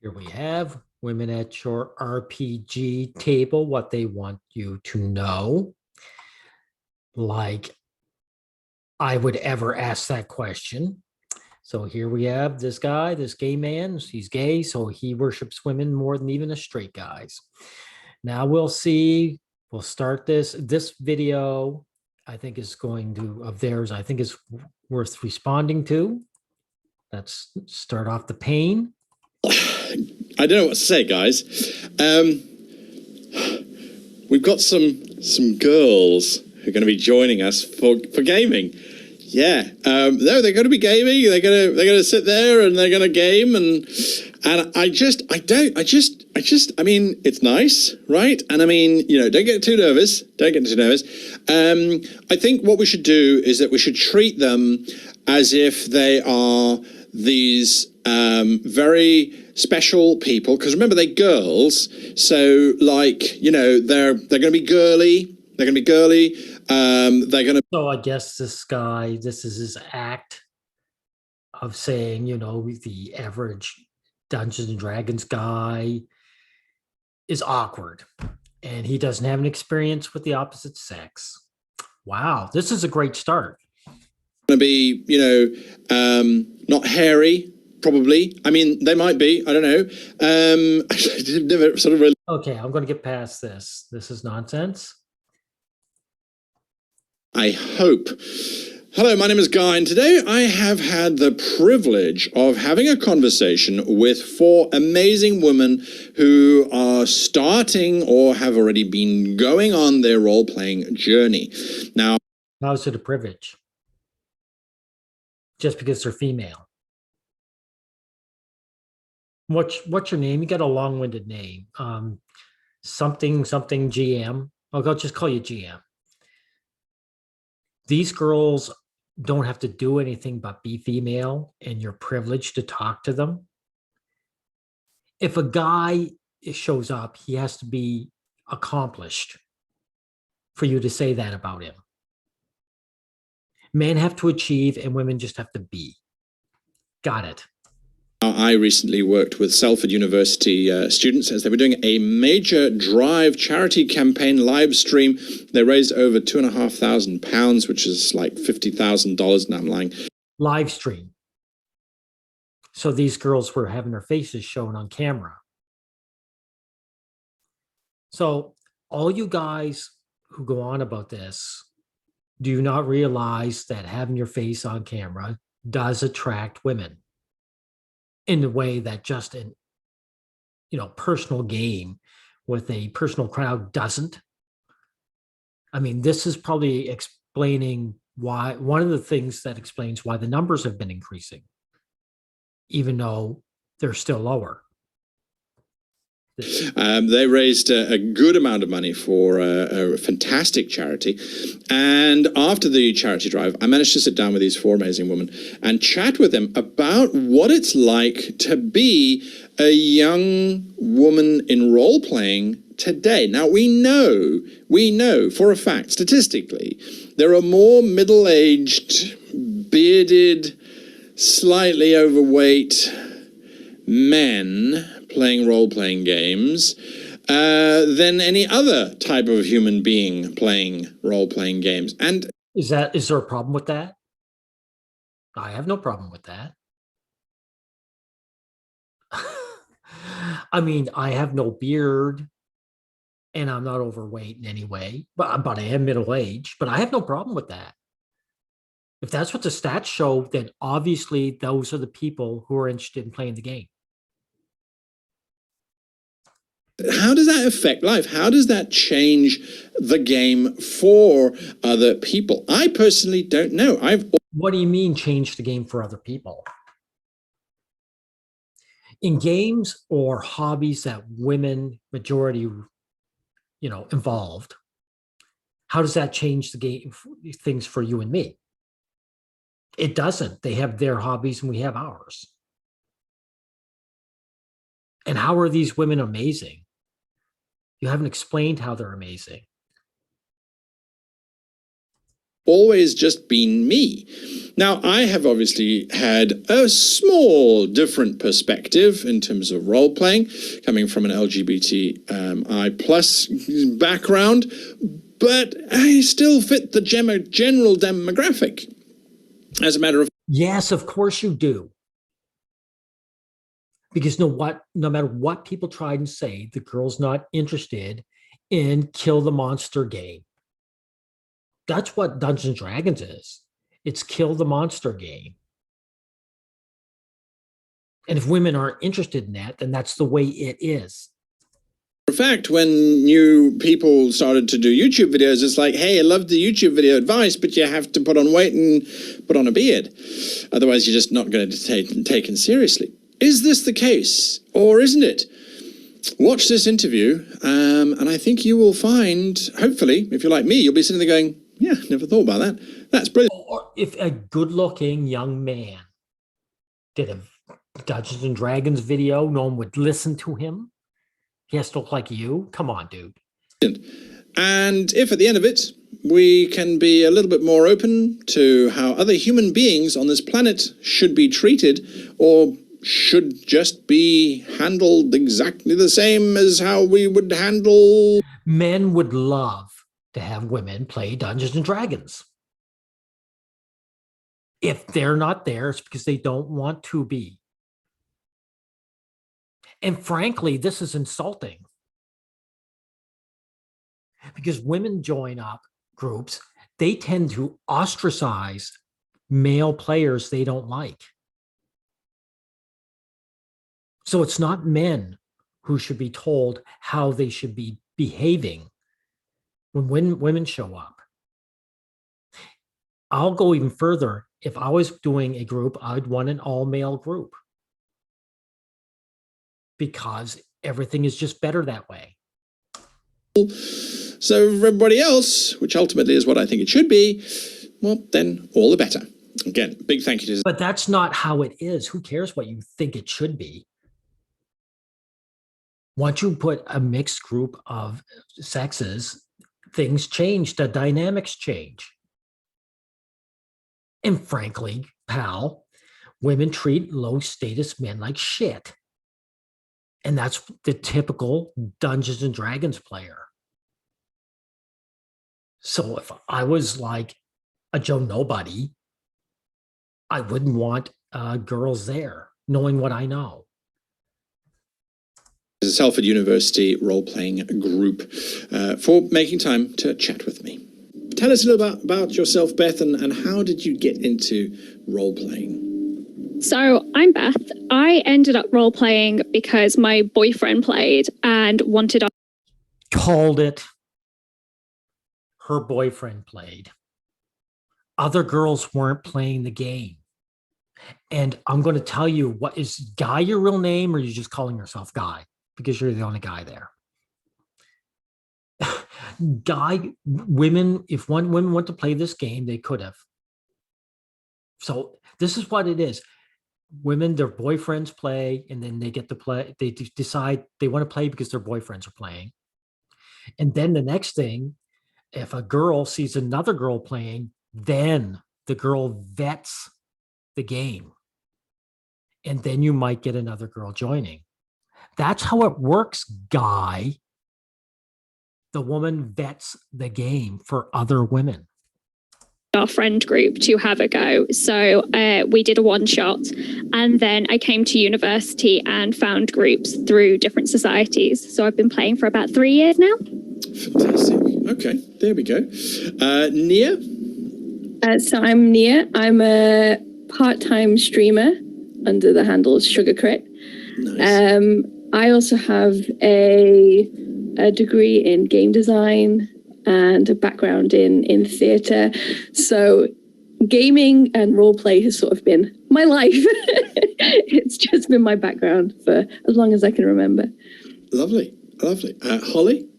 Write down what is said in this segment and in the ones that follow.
Here we have women at your RPG table, what they want you to know. Like I would ever ask that question. So here we have this guy, this gay man. He's gay, so he worships women more than even the straight guys. Now we'll see. We'll start this. This video, I think, is going to of theirs. I think is worth responding to. Let's start off the pain. I don't know what to say, guys. We've got some girls who are going to be joining us for gaming. Yeah, no, they're going to be gaming. They're going to sit there and they're going to game and I mean, it's nice, right? And I mean, you know, don't get too nervous. Don't get too nervous. I think what we should do is that we should treat them as if they are these very special people, because remember, they're girls, so like, you know, they're going to be girly. They're going to be girly. They're going to. So I guess this guy, this is his act of saying, you know, the average Dungeons and Dragons guy is awkward, and he doesn't have an experience with the opposite sex. Wow, this is a great start. Going to be, you know, not hairy. Probably. I mean, they might be. I don't know. I never sort of really. Okay, I'm going to get past this. This is nonsense. I hope. Hello, my name is Guy, and today I have had the privilege of having a conversation with 4 amazing women who are starting or have already been going on their role-playing journey. Now, how is it a privilege? Just because they're female. What's your name? You got a long-winded name. Something GM. I'll just call you GM. These girls don't have to do anything but be female, and you're privileged to talk to them. If a guy shows up, he has to be accomplished for you to say that about him. Men have to achieve, and women just have to be. Got it. I recently worked with Salford University students as they were doing a major drive charity campaign live stream. They raised over £2,500, which is like $50,000. Now I'm lying. Live stream. So these girls were having their faces shown on camera. So all you guys who go on about this, do you not realize that having your face on camera does attract women? In the way that just an, you know, personal game with a personal crowd doesn't. I mean, this is probably explaining why, one of the things that explains why the numbers have been increasing, even though they're still lower. They raised a good amount of money for a fantastic charity. And after the charity drive, I managed to sit down with these 4 amazing women and chat with them about what it's like to be a young woman in role-playing today. Now, we know for a fact, statistically, there are more middle-aged, bearded, slightly overweight men playing role-playing games than any other type of human being playing role-playing games. And is there a problem with that? I have no problem with that. I mean, I have no beard and I'm not overweight in any way, but I am middle-aged, but I have no problem with that. If that's what the stats show, then obviously those are the people who are interested in playing the game. How does that affect life? How does that change the game for other people? I personally don't know. What do you mean change the game for other people? In games or hobbies that women majority, you know, involved, how does that change the game, things for you and me? It doesn't. They have their hobbies and we have ours. And how are these women amazing? You haven't explained how they're amazing. always just been me. Now, I have obviously had a small different perspective in terms of role-playing, coming from an LGBTI plus background, but I still fit the general demographic. As a matter of Yes, of course you do. Because no matter what people try and say, the girl's not interested in kill the monster game. That's what Dungeons and Dragons is. It's kill the monster game. And if women aren't interested in that, then that's the way it is. In fact, when new people started to do YouTube videos, it's like, hey, I love the YouTube video advice, but you have to put on weight and put on a beard. Otherwise, you're just not going to be taken seriously. Is this the case, or isn't it? Watch this interview, and I think you will find, hopefully, if you're like me, you'll be sitting there going, yeah, never thought about that. That's brilliant. Or if a good-looking young man did a Dungeons and Dragons video, no one would listen to him. He has to look like you. Come on, dude. And if at the end of it, we can be a little bit more open to how other human beings on this planet should be treated, or should just be handled exactly the same as how we would handle... Men would love to have women play Dungeons and Dragons. If they're not there, it's because they don't want to be. And frankly, this is insulting. Because women join up groups, they tend to ostracize male players they don't like. So it's not men who should be told how they should be behaving when women show up. I'll go even further. If I was doing a group, I'd want an all-male group, because everything is just better that way. So for everybody else, which ultimately is what I think it should be, well, then all the better. Again, big thank you to... But that's not how it is. Who cares what you think it should be? Once you put a mixed group of sexes, things change, the dynamics change. And frankly, pal, women treat low status men like shit. And that's the typical Dungeons and Dragons player. So if I was like a Joe Nobody, I wouldn't want girls there, knowing what I know. The Salford University role-playing group for making time to chat with me. Tell us a little about yourself, Beth, and how did you get into role-playing? So I'm Beth. I ended up role-playing because my boyfriend played and wanted... Called it. Her boyfriend played. Other girls weren't playing the game. And I'm going to tell you, what is Guy your real name, or are you just calling yourself Guy because you're the only guy there? Guy, women, if women want to play this game, they could have. So this is what it is. Women, their boyfriends play, and then they get to play. They decide they want to play because their boyfriends are playing. And then the next thing, if a girl sees another girl playing, then the girl vets the game. And then you might get another girl joining. That's how it works, Guy. The woman vets the game for other women. Our friend group to have a go. So we did a one shot, and then I came to university and found groups through different societies. So I've been playing for about 3 years now. Fantastic. Okay, there we go. Nia? So I'm Nia. I'm a part-time streamer under the handle Sugar Crit. Nice. I also have a degree in game design and a background in theatre. So gaming and role play has sort of been my life. It's just been my background for as long as I can remember. Lovely, lovely. Holly?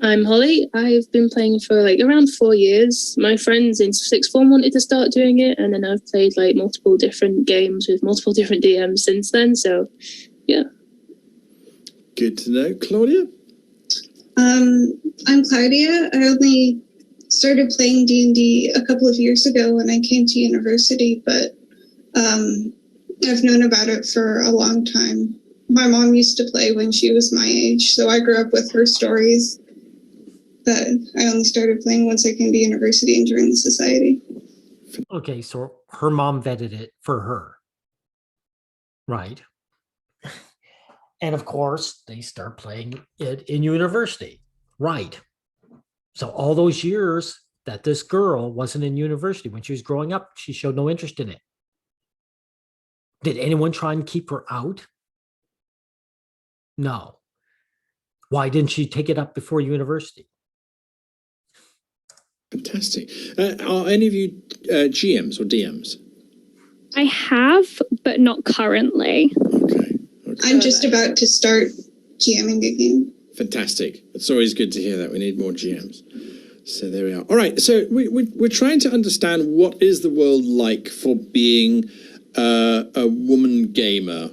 I'm Holly. I've been playing for like around 4 years. My friends in sixth form wanted to start doing it, and then I've played like multiple different games with multiple different DMs since then. So, yeah. Good to know. Claudia? I'm Claudia. I only started playing D&D a couple of years ago when I came to university, but I've known about it for a long time. My mom used to play when she was my age, so I grew up with her stories. But I only started playing once I came to university and joined the society. Okay, so her mom vetted it for her. Right. And of course, they start playing it in university. Right. So all those years that this girl wasn't in university, when she was growing up, she showed no interest in it. Did anyone try and keep her out? No. Why didn't she take it up before university? Fantastic. Are any of you GMs or DMs? I have, but not currently. Okay. I'm just about to start GMing a game. Fantastic. It's always good to hear that. We need more GMs. So there we are. All right. So we're trying to understand what is the world like for being a woman gamer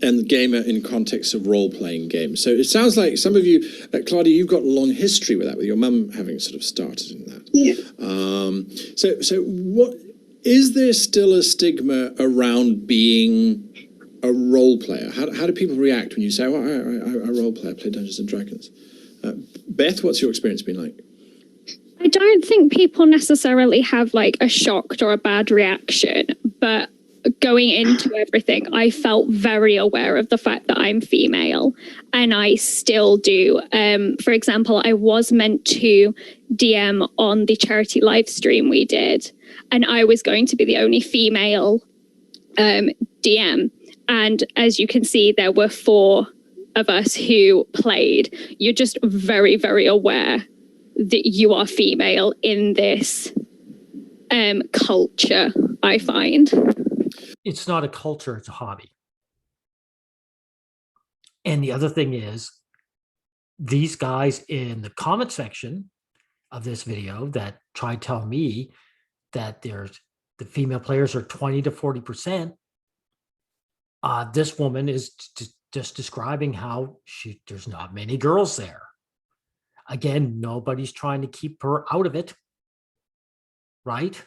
and gamer in context of role-playing games. So it sounds like some of you, Claudia, you've got a long history with that, with your mum having sort of started in that. Yeah. So what is there still a stigma around being a role player? How do people react when you say, "Well, I role play, I play Dungeons and Dragons"? Beth, what's your experience been like? I don't think people necessarily have like a shocked or a bad reaction, but going into everything, I felt very aware of the fact that I'm female, and I still do. For example, I was meant to DM on the charity live stream we did, and I was going to be the only female DM. And as you can see, there were 4 of us who played. You're just very, very aware that you are female in this culture, I find. It's not a culture, it's a hobby. And the other thing is, these guys in the comment section of this video that tried telling me that the female players are 20 to 40%, this woman is just describing how there's not many girls there. Again, nobody's trying to keep her out of it, right?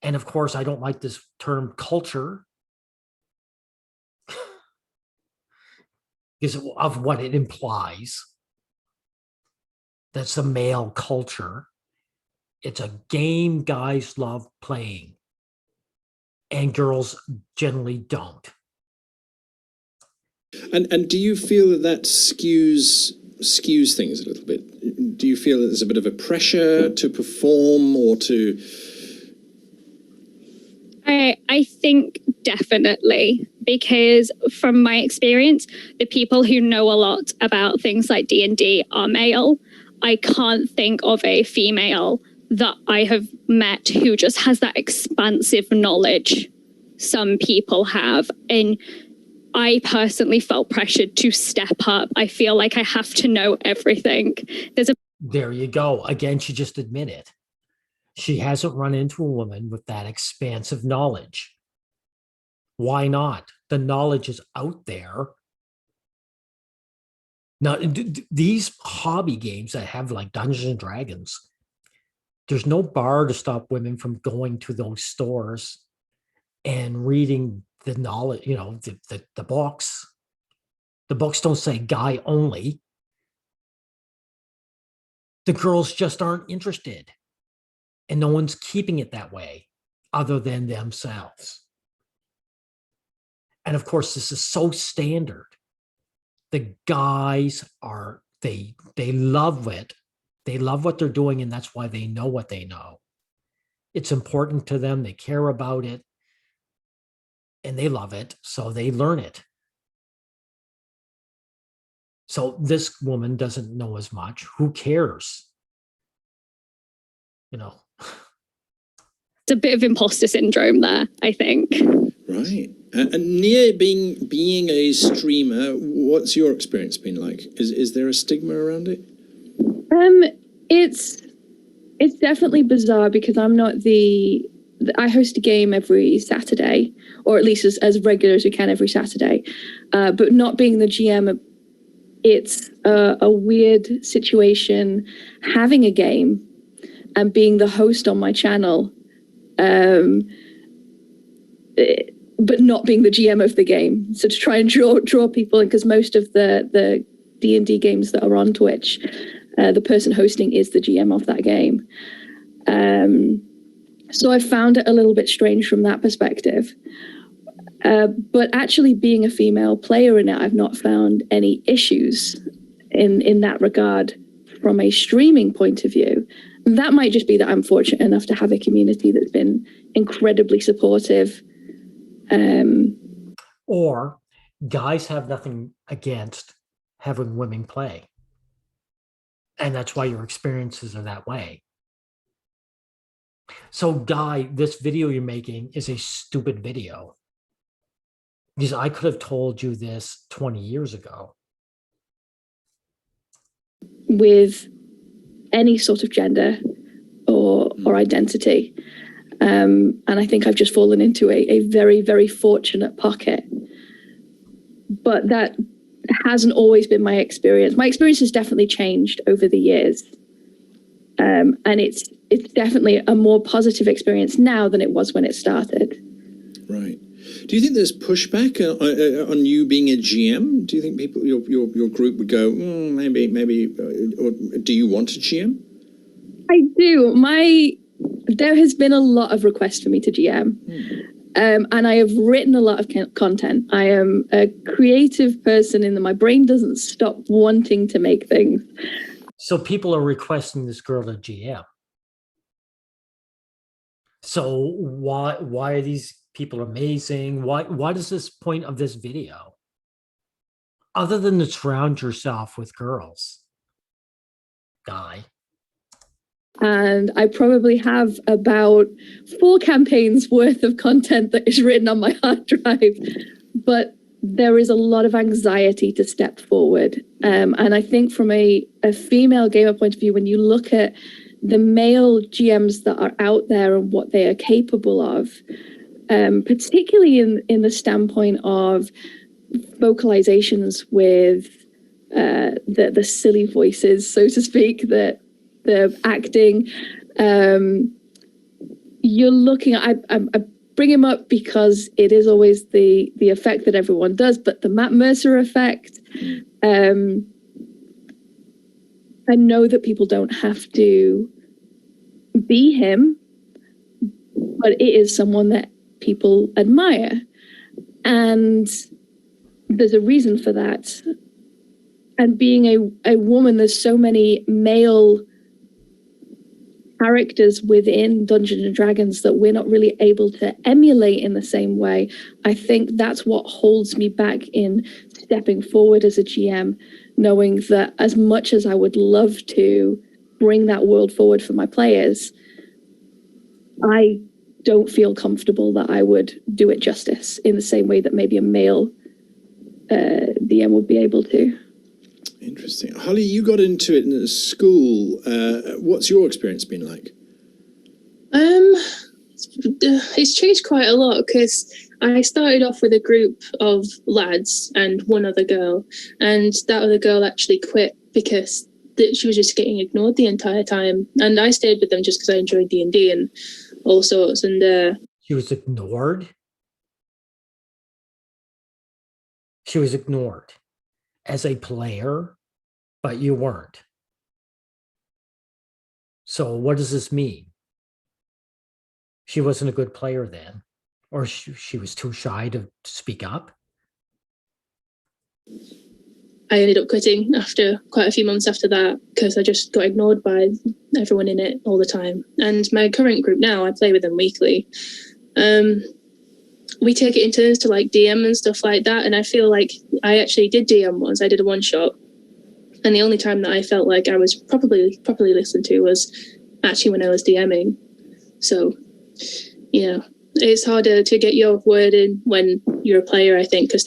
And of course, I don't like this term culture because of what it implies. That's a male culture. It's a game guys love playing, and girls generally don't. And do you feel that skews things a little bit? Do you feel that there's a bit of a pressure to perform or to? I think definitely, because from my experience, the people who know a lot about things like D&D are male. I can't think of a female that I have met who just has that expansive knowledge some people have. And I personally felt pressured to step up. I feel like I have to know everything. There you go. Again, she just admitted. She hasn't run into a woman with that expansive knowledge. Why not? The knowledge is out there. Now, these hobby games that have like Dungeons and Dragons, there's no bar to stop women from going to those stores and reading the knowledge, the books. The books don't say guy only. The girls just aren't interested. And no one's keeping it that way other than themselves. And of course, this is so standard. The guys they love it. They love what they're doing, and that's why they know what they know. It's important to them. They care about it. And they love it, so they learn it. So this woman doesn't know as much. Who cares? It's a bit of imposter syndrome there, I think. Right. And Nia, being a streamer, what's your experience been like? Is there a stigma around it? It's definitely bizarre because I'm not I host a game every Saturday, or at least as regular as we can every Saturday. But not being the GM it's a weird situation having a game and being the host on my channel, but not being the GM of the game. So to try and draw people in, because most of the D&D games that are on Twitch, the person hosting is the GM of that game. So I found it a little bit strange from that perspective. But actually being a female player in it, I've not found any issues in that regard from a streaming point of view. That might just be that I'm fortunate enough to have a community that's been incredibly supportive. Or guys have nothing against having women play. And that's why your experiences are that way. So, Guy, this video you're making is a stupid video. Because I could have told you this 20 years ago. With any sort of gender or identity. And I think I've just fallen into a very, very fortunate pocket. But that hasn't always been my experience. My experience has definitely changed over the years. And it's definitely a more positive experience now than it was when it started. Right. Do you think there's pushback on you being a GM? Do you think people, your group would go, maybe, or do you want a GM? I do. There has been a lot of requests for me to GM. And I have written a lot of content. I am a creative person in that my brain doesn't stop wanting to make things. So people are requesting this girl to GM. So why are these people amazing? Why does this point of this video, other than to surround yourself with girls, Guy? And I probably have about 4 campaigns worth of content that is written on my hard drive, but there is a lot of anxiety to step forward. And I think from a female gamer point of view, when you look at the male GMs that are out there and what they are capable of, particularly in the standpoint of vocalizations with the silly voices, so to speak, that the acting, you're looking at, I bring him up because it is always the effect that everyone does, but the Matt Mercer effect, I know that people don't have to be him, but it is someone that people admire. And there's a reason for that. And being a woman, there's so many male characters within Dungeons and Dragons that we're not really able to emulate in the same way. I think that's what holds me back in stepping forward as a GM, knowing that as much as I would love to bring that world forward for my players, I don't feel comfortable that I would do it justice in the same way that maybe a male DM would be able to. Interesting. Holly, you got into it in school. What's your experience been like? It's changed quite a lot because I started off with a group of lads and one other girl, and that other girl actually quit because she was just getting ignored the entire time, and I stayed with them just because I enjoyed D&D and all sorts. And She was ignored. She was ignored as a player, but you weren't. So what does this mean? She wasn't a good player then, or she was too shy to speak up? I ended up quitting after quite a few months after that because I just got ignored by everyone in it all the time. And my current group now, I play with them weekly. We take it in turns to like DM and stuff like that. And I feel like I actually did DM once. I did a one shot. And the only time that I felt like I was properly listened to was actually when I was DMing. So, yeah, it's harder to get your word in when you're a player, I think, because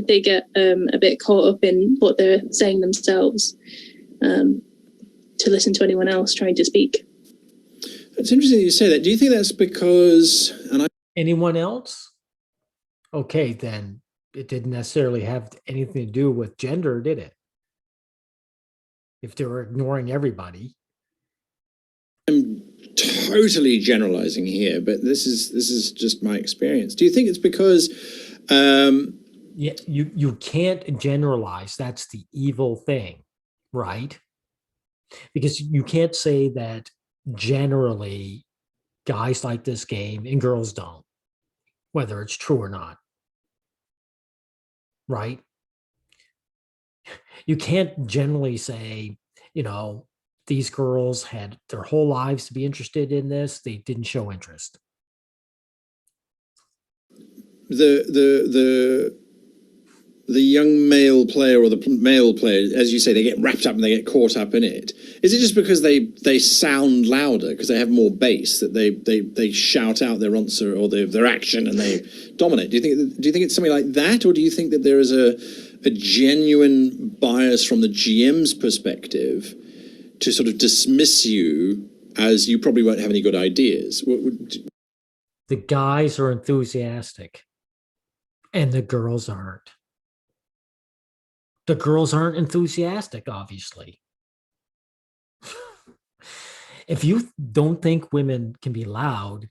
they get a bit caught up in what they're saying themselves to listen to anyone else trying to speak. It's interesting you say that. Do you think that's because, Anyone else? Okay, then it didn't necessarily have anything to do with gender, did it? if they're ignoring everybody. I'm totally generalizing here, but this is just my experience. Do you think it's because Yeah, you can't generalize. That's the evil thing, right? Because you can't say that generally guys like this game and girls don't, whether it's true or not, right? You can't generally say, these girls had their whole lives to be interested in this. They didn't show interest. the young male player or the male player, as you say, they get wrapped up and they get caught up in it? Is it just because they sound louder, because they have more bass, that they shout out their answer or their action and they dominate? Do you think it's something like that, or do you think that there is a genuine bias from the GM's perspective to sort of dismiss you as you probably won't have any good ideas? The guys are enthusiastic and the girls aren't. The girls aren't enthusiastic, obviously. If you don't think women can be loud,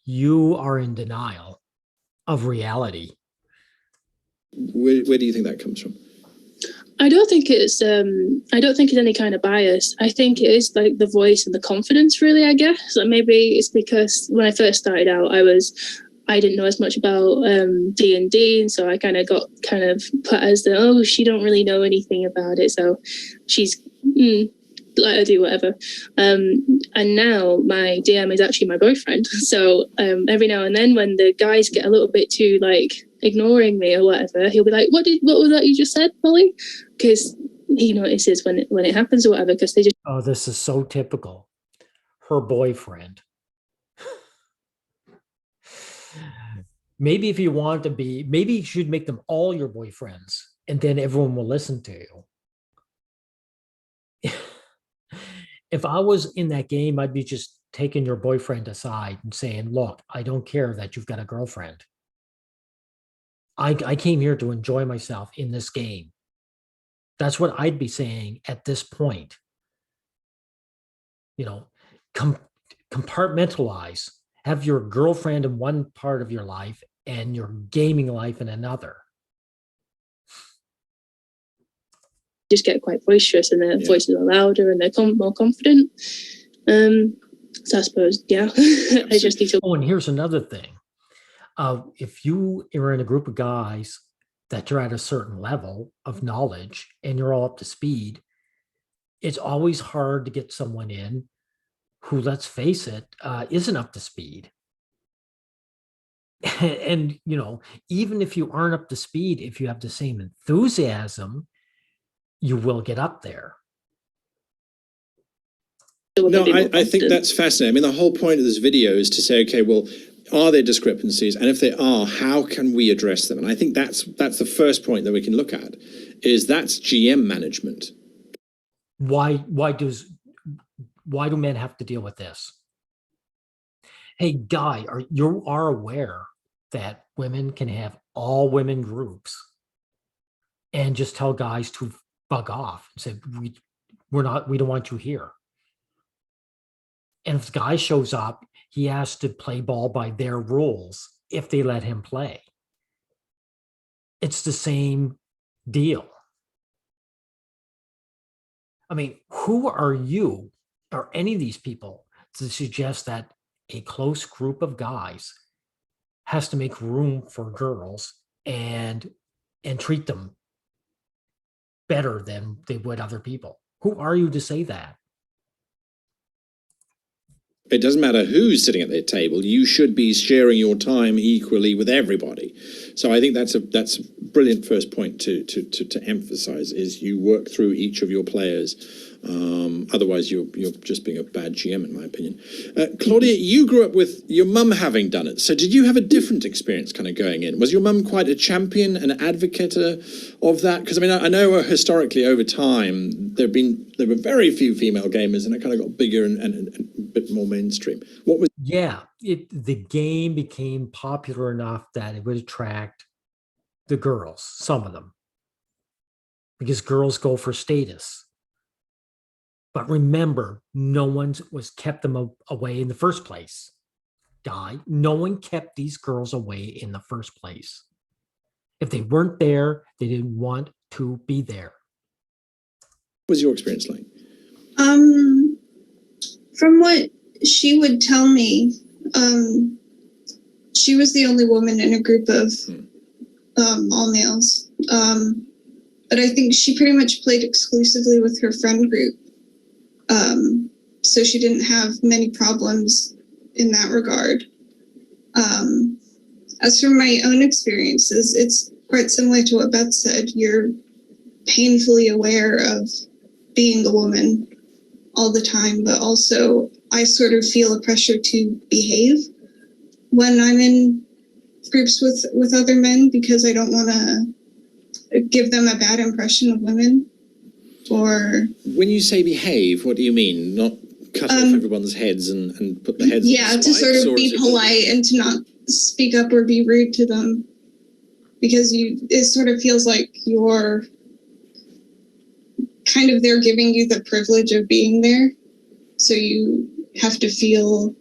you are in denial of reality. Where do you think that comes from? I don't think it's any kind of bias. I think it is like the voice and the confidence, really, I guess. Like maybe it's because when I first started out, I didn't know as much about D&D, and so I kind of got put as she don't really know anything about it, so she's let her do whatever. And now my DM is actually my boyfriend, so every now and then when the guys get a little bit too ignoring me or whatever, he'll be like, what was that you just said, Molly? Because he notices when it happens or whatever, because they just... Oh, this is so typical. Her boyfriend. Maybe if you want to be, maybe you should make them all your boyfriends, and then everyone will listen to you. If I was in that game, I'd be just taking your boyfriend aside and saying, look, I don't care that you've got a girlfriend. I came here to enjoy myself in this game. That's what I'd be saying at this point. Compartmentalize. Have your girlfriend in one part of your life and your gaming life in another. Just get quite boisterous, and their voices are louder and they're more confident. So I suppose, yeah, I just need to... Oh, and here's another thing. If you are in a group of guys that you're at a certain level of knowledge and you're all up to speed, it's always hard to get someone in who, let's face it, isn't up to speed. And, even if you aren't up to speed, if you have the same enthusiasm, you will get up there. No, I think that's fascinating. I mean, the whole point of this video is to say, okay, well, are there discrepancies? And if there are, how can we address them? And I think that's the first point that we can look at, is that's GM management. Why do men have to deal with this? Hey, Guy, you are aware that women can have all women groups and just tell guys to bug off and say, we don't want you here. And if the guy shows up, he has to play ball by their rules if they let him play. It's the same deal. I mean, who are you or any of these people to suggest that a close group of guys has to make room for girls and treat them better than they would other people? Who are you to say that? It doesn't matter who's sitting at their table. You should be sharing your time equally with everybody. So I think that's a brilliant first point to emphasize, is you work through each of your players. Otherwise, you're just being a bad GM, in my opinion. Claudia, you grew up with your mum having done it. So did you have a different experience kind of going in? Was your mum quite a champion, an advocate of that? Because I mean, I know historically over time there were very few female gamers, and it kind of got bigger and a bit more mainstream. What was? Yeah, the game became popular enough that it would attract the girls, some of them, because girls go for status. But remember, no one was kept them away in the first place. Guy, no one kept these girls away in the first place. If they weren't there, they didn't want to be there. What was your experience like? From what she would tell me, she was the only woman in a group of all males. But I think she pretty much played exclusively with her friend group. So she didn't have many problems in that regard. As for my own experiences, it's quite similar to what Beth said. You're painfully aware of being a woman all the time, but also I sort of feel a pressure to behave when I'm in groups with other men, because I don't want to give them a bad impression of women. Or when you say behave, what do you mean? Not cut off everyone's heads and put the heads on the to sort spikes, of be polite and to not speak up or be rude to them, because it sort of feels like you're kind of, they're giving you the privilege of being there, so you have to feel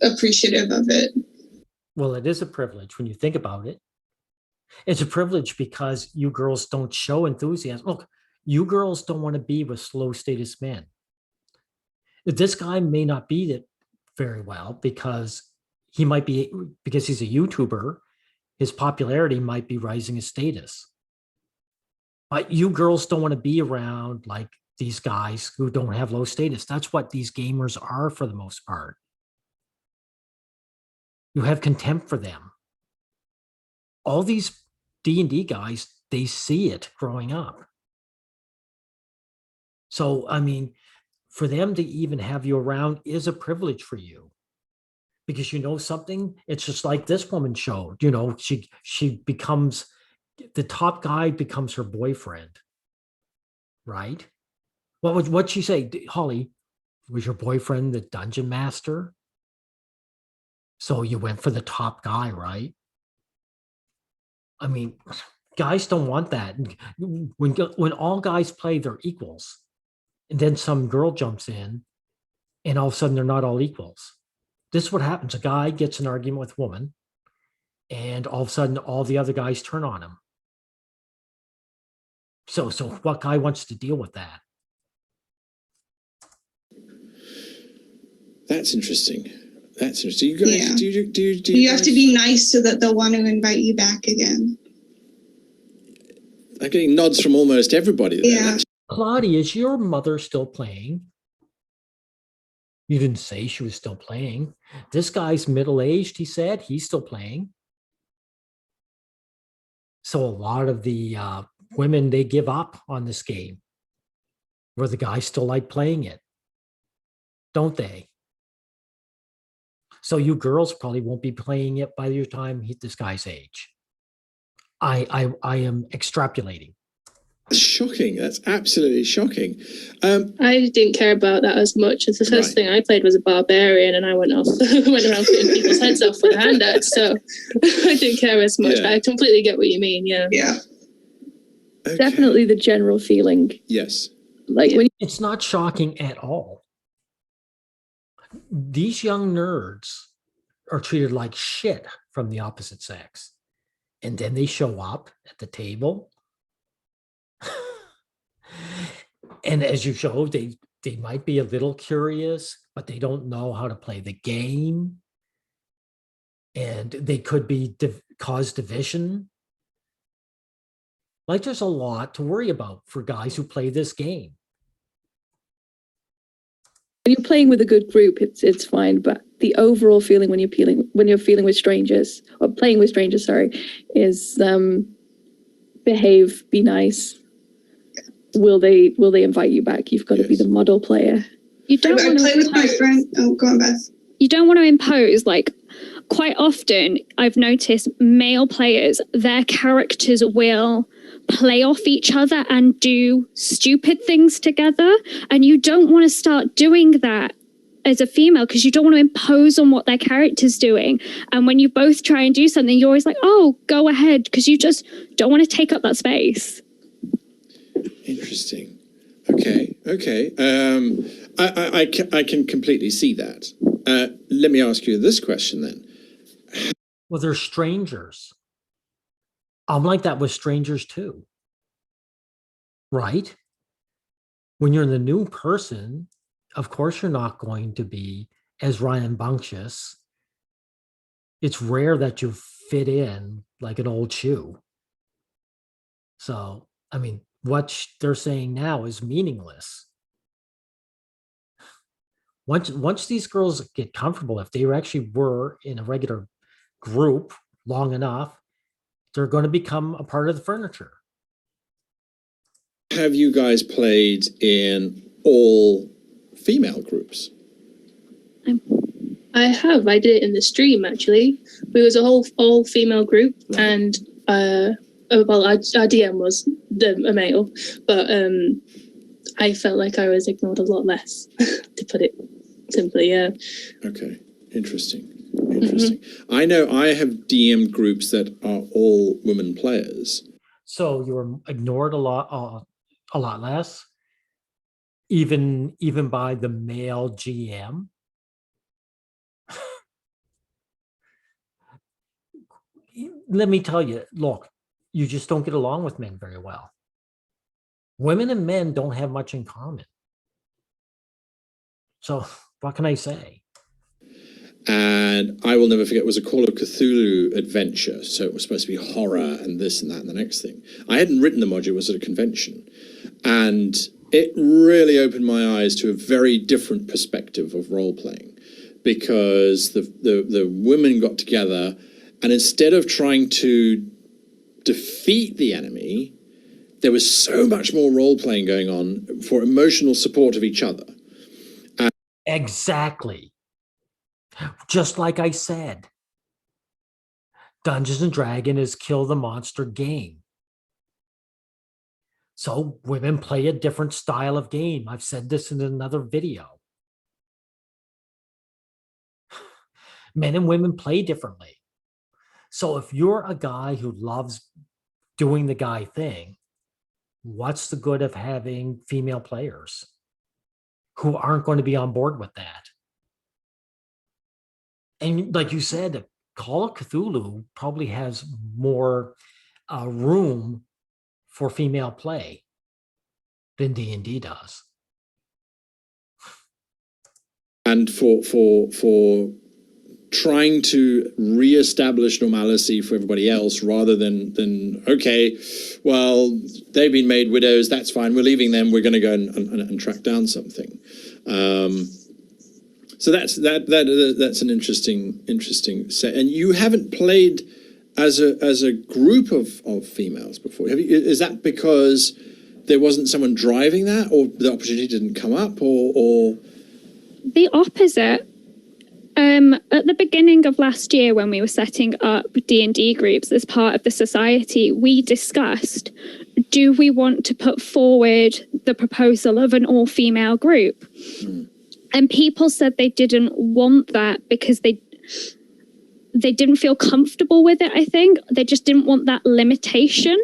appreciative of it. Well, it is a privilege when you think about it. It's a privilege because you girls don't show enthusiasm. Look, you girls don't want to be with low status men. This guy may not be it very well because he's a YouTuber, his popularity might be rising his status. But you girls don't want to be around like these guys who don't have low status. That's what these gamers are for the most part. You have contempt for them. All these D&D guys, they see it growing up. So, I mean, for them to even have you around is a privilege for you. Because you know something, it's just like this woman showed, she becomes, the top guy becomes her boyfriend, right? What'd she say? Holly, was your boyfriend the dungeon master? So you went for the top guy, right? I mean, guys don't want that. When all guys play, they're equals. And then some girl jumps in and all of a sudden they're not all equals. This is what happens. A guy gets an argument with a woman and all of a sudden all the other guys turn on him. So what guy wants to deal with that? That's interesting. You guys, do you have to be nice so that they'll want to invite you back again. I'm getting nods from almost everybody there. Yeah. Claudia, is your mother still playing? You didn't say she was still playing. This guy's middle-aged, he said. He's still playing. So a lot of the women, they give up on this game, where the guys still like playing it, don't they? So you girls probably won't be playing it by the time this guy's age. I am extrapolating. Shocking. That's absolutely shocking. I didn't care about that as much. The first thing I played was a barbarian, and I went around cutting people's heads off with a hand axe. So I didn't care as much. Yeah. I completely get what you mean. Yeah. Okay. Definitely the general feeling. Yes. Like it's not shocking at all. These young nerds are treated like shit from the opposite sex. And then they show up at the table. And as you showed, they might be a little curious, but they don't know how to play the game. And they could be cause division. Like there's a lot to worry about for guys who play this game. When you're playing with a good group, it's fine. But the overall feeling when you're feeling with strangers or playing with strangers, is behave, be nice. Will they invite you back? You've got to be the model player. You don't want to play with my friend. Oh, go on, Beth. You don't want to impose, like, quite often I've noticed male players, their characters will play off each other and do stupid things together. And you don't want to start doing that as a female because you don't want to impose on what their character's doing. And when you both try and do something, you're always like, oh, go ahead, because you just don't want to take up that space. Interesting. Okay. I can completely see that. Let me ask you this question then. Well, they're strangers. I'm like that with strangers too. Right? When you're the new person, of course you're not going to be as rambunctious. It's rare that you fit in like an old shoe. So, I mean, what they're saying now is meaningless. Once these girls get comfortable, if they actually were in a regular group long enough, they're going to become a part of the furniture. Have you guys played in all female groups? I have. I did it in the stream actually. We was a whole all female group, right. And well, our DM was a male, but I felt like I was ignored a lot less, to put it simply. Yeah. Okay. Interesting. I know I have DM groups that are all women players. So you were ignored a lot less, even by the male GM. Let me tell you, look, you just don't get along with men very well. Women and men don't have much in common. So what can I say? And I will never forget, it was a Call of Cthulhu adventure. So it was supposed to be horror and this and that and the next thing. I hadn't written the module, it was at a convention. And it really opened my eyes to a very different perspective of role-playing. Because the women got together, and instead of trying to defeat the enemy, there was so much more role-playing going on for emotional support of each other. Exactly. Just like I said, Dungeons and Dragons is kill the monster game. So women play a different style of game. I've said this in another video. Men and women play differently. So if you're a guy who loves doing the guy thing, what's the good of having female players who aren't going to be on board with that? And like you said, Call of Cthulhu probably has more room for female play than D&D does. And for trying to reestablish normalcy for everybody else, rather than okay, well, they've been made widows, that's fine, we're leaving them, we're going to go and track down something. So that's an interesting set. And you haven't played as a group of females before. Is that because there wasn't someone driving that, or the opportunity didn't come up, or the opposite? At the beginning of last year, when we were setting up D&D groups as part of the society, we discussed, do we want to put forward the proposal of an all-female group? And people said they didn't want that because they didn't feel comfortable with it, I think. They just didn't want that limitation.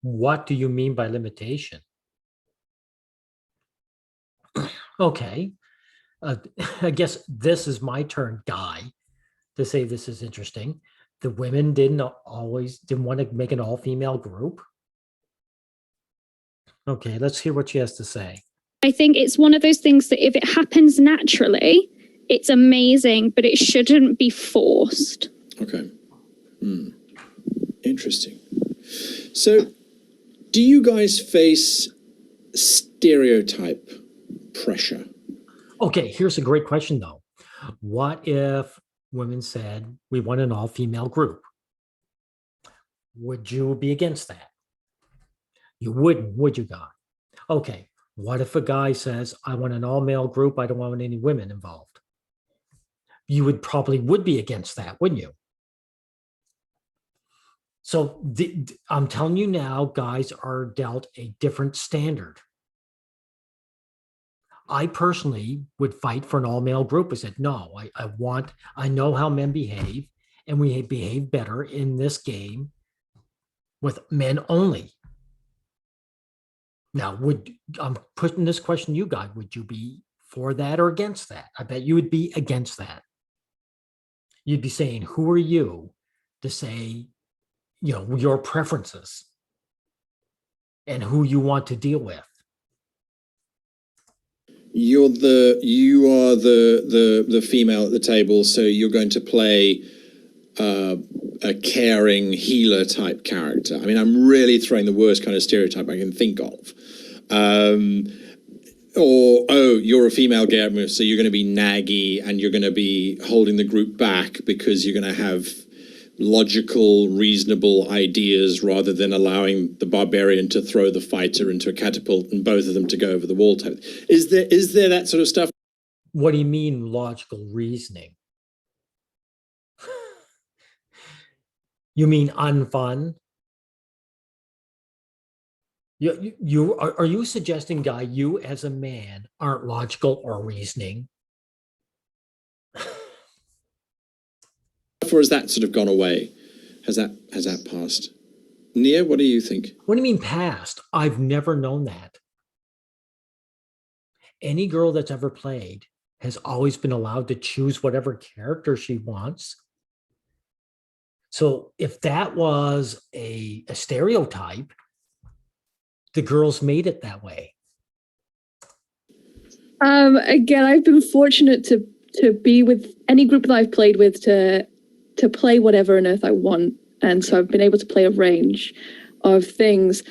What do you mean by limitation? Okay. I guess this is my turn, Guy, to say this is interesting. The women didn't want to make an all-female group. Okay, let's hear what she has to say. I think it's one of those things that if it happens naturally, it's amazing, but it shouldn't be forced. Okay. Interesting. So, do you guys face stereotype pressure? Okay, here's a great question, though. What if women said, we want an all-female group? Would you be against that? You wouldn't, would you, Guy? Okay, what if a guy says, I want an all-male group, I don't want any women involved? You would be against that, wouldn't you? So I'm telling you now, guys are dealt a different standard. I personally would fight for an all-male group. I said, no, I know how men behave, and we behave better in this game with men only. Now, I'm putting this question to you guys, would you be for that or against that? I bet you would be against that. You'd be saying, who are you to say, your preferences and who you want to deal with? You are the female at the table, so you're going to play a caring healer type character. I mean, I'm really throwing the worst kind of stereotype I can think of. Or, oh, you're a female gamer, so you're going to be naggy and you're going to be holding the group back because you're going to have logical, reasonable ideas rather than allowing the barbarian to throw the fighter into a catapult and both of them to go over the wall type. Is there that sort of stuff? What do you mean logical reasoning? You mean unfun? Are you suggesting, Guy, you as a man aren't logical or reasoning? Or has that sort of gone away? Has that passed? Nia, what do you think? What do you mean past? I've never known that. Any girl that's ever played has always been allowed to choose whatever character she wants. So if that was a stereotype, the girls made it that way. Again, I've been fortunate to be with any group that I've played with to play whatever on earth I want. And so I've been able to play a range of things.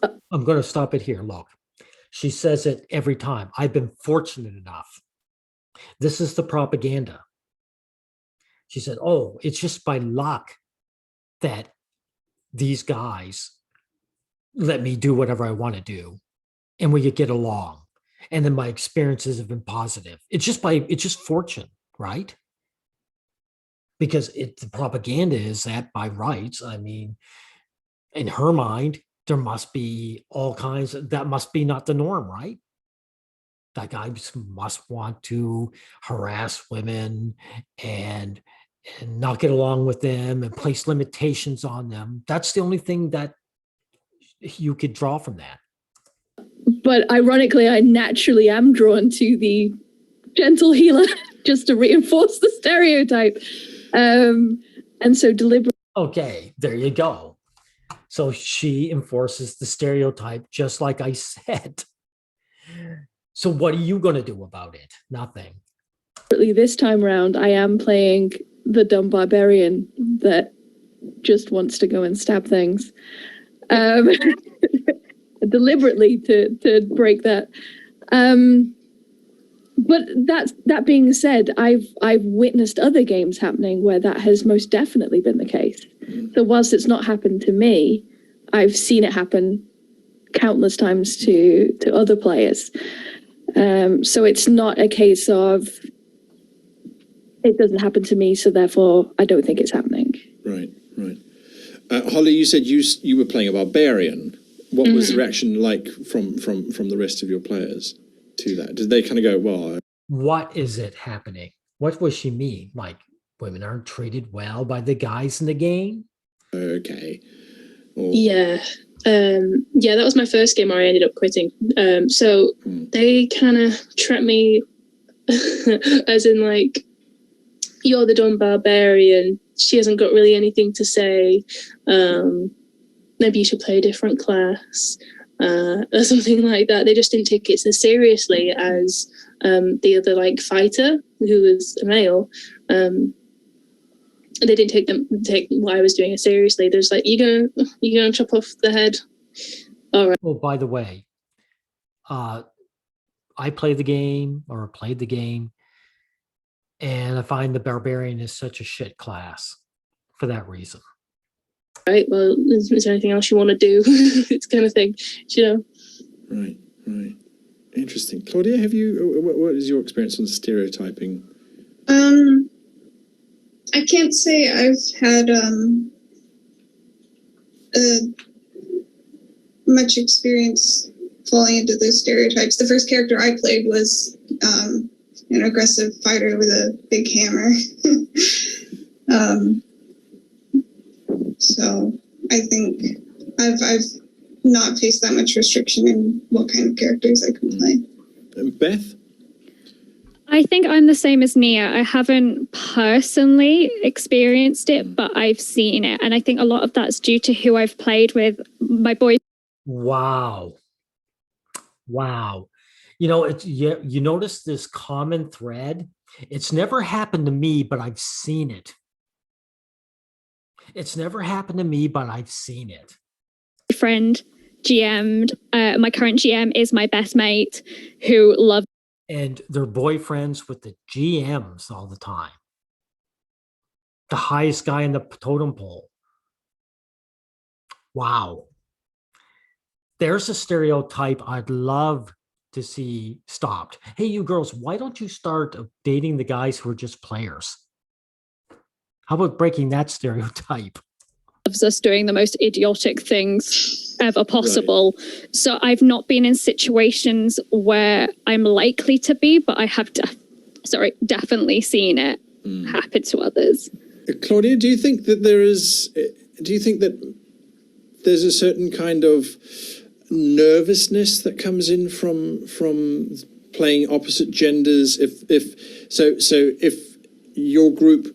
I'm going to stop it here. Look, she says it every time. I've been fortunate enough. This is the propaganda. She said, oh, it's just by luck that these guys let me do whatever I want to do and we could get along. And then my experiences have been positive. It's just fortune, right? Because the propaganda is that by rights, I mean, in her mind, there must be all kinds that must be not the norm, right? That guys must want to harass women and not get along with them and place limitations on them. That's the only thing that you could draw from that. But ironically, I naturally am drawn to the gentle healer just to reinforce the stereotype. And so deliberately. Okay, there you go. So she enforces the stereotype, just like I said. So what are you going to do about it? Nothing. This time around, I am playing the dumb barbarian that just wants to go and stab things. Deliberately to break that. But that being said, I've witnessed other games happening where that has most definitely been the case. So whilst it's not happened to me, I've seen it happen countless times to other players. So it's not a case of it doesn't happen to me, so therefore I don't think it's happening. Right. Holly, you said you were playing a barbarian. What was the reaction like from the rest of your players to that? Did they kind of go, well... What is it happening? What was she mean? Like, women aren't treated well by the guys in the game? Okay. Yeah. Yeah, that was my first game where I ended up quitting. So they kind of treat me as in like, you're the dumb barbarian. She hasn't got really anything to say. Maybe you should play a different class or something like that. They just didn't take it so seriously as the other like fighter who was a male. They didn't take what I was doing seriously. There's like, you gonna chop off the head? All right. Oh, by the way, I played the game, and I find the barbarian is such a shit class for that reason. Right. Well, is there anything else you want to do? It's kind of thing, you know. Right. Interesting. Claudia, what is your experience on stereotyping? I can't say I've had much experience falling into those stereotypes. The first character I played was an aggressive fighter with a big hammer. So I think I've not face that much restriction in what kind of characters I can play. Beth? I think I'm the same as Nia. I haven't personally experienced it, but I've seen it. And I think a lot of that's due to who I've played with. My boy. Wow. Wow. You know, you notice this common thread. It's never happened to me, but I've seen it. It's never happened to me, but I've seen it. Friend GM'd. My current GM is my best mate who loves. And they're boyfriends with the GMs all the time. The highest guy in the totem pole. Wow. There's a stereotype I'd love to see stopped. Hey, you girls, why don't you start dating the guys who are just players? How about breaking that stereotype? Loves us doing the most idiotic things ever possible. Right. So I've not been in situations where I'm likely to be, but I have definitely seen it happen to others. Claudia, do you think that there's a certain kind of nervousness that comes in from playing opposite genders? If your group,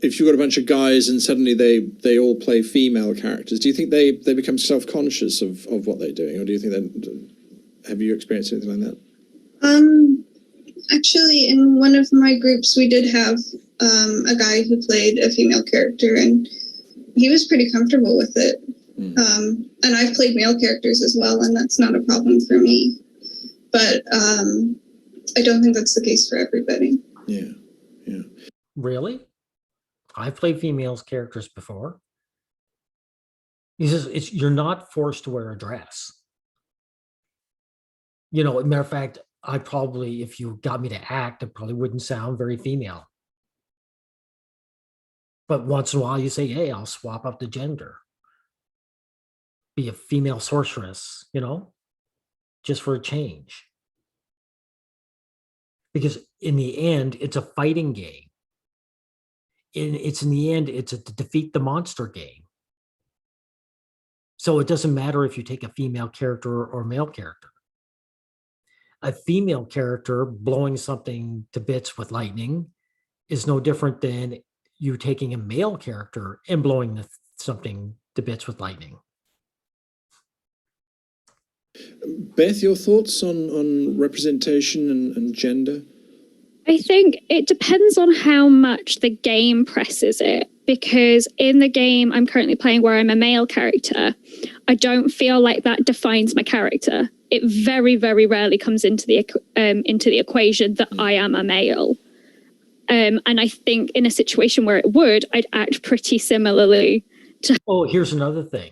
if you've got a bunch of guys and suddenly they all play female characters, do you think they become self-conscious of what they're doing, or do you think that, have you experienced anything like that? Actually, in one of my groups, we did have a guy who played a female character, and he was pretty comfortable with it. And I've played male characters as well, and that's not a problem for me. But I don't think that's the case for everybody. Yeah. Really? I've played female characters before. He says you're not forced to wear a dress. You know, as a matter of fact, I probably, if you got me to act, it probably wouldn't sound very female. But once in a while you say, hey, I'll swap up the gender. Be a female sorceress, you know, just for a change. Because in the end, it's a fighting game. In the end, it's a defeat the monster game. So it doesn't matter if you take a female character or male character. A female character blowing something to bits with lightning is no different than you taking a male character and blowing something to bits with lightning. Beth, your thoughts on representation and gender? I think it depends on how much the game presses it, because in the game I'm currently playing where I'm a male character, I don't feel like that defines my character. It very, very rarely comes into the equation that I am a male. And I think in a situation where it would, I'd act pretty similarly to... Oh, here's another thing.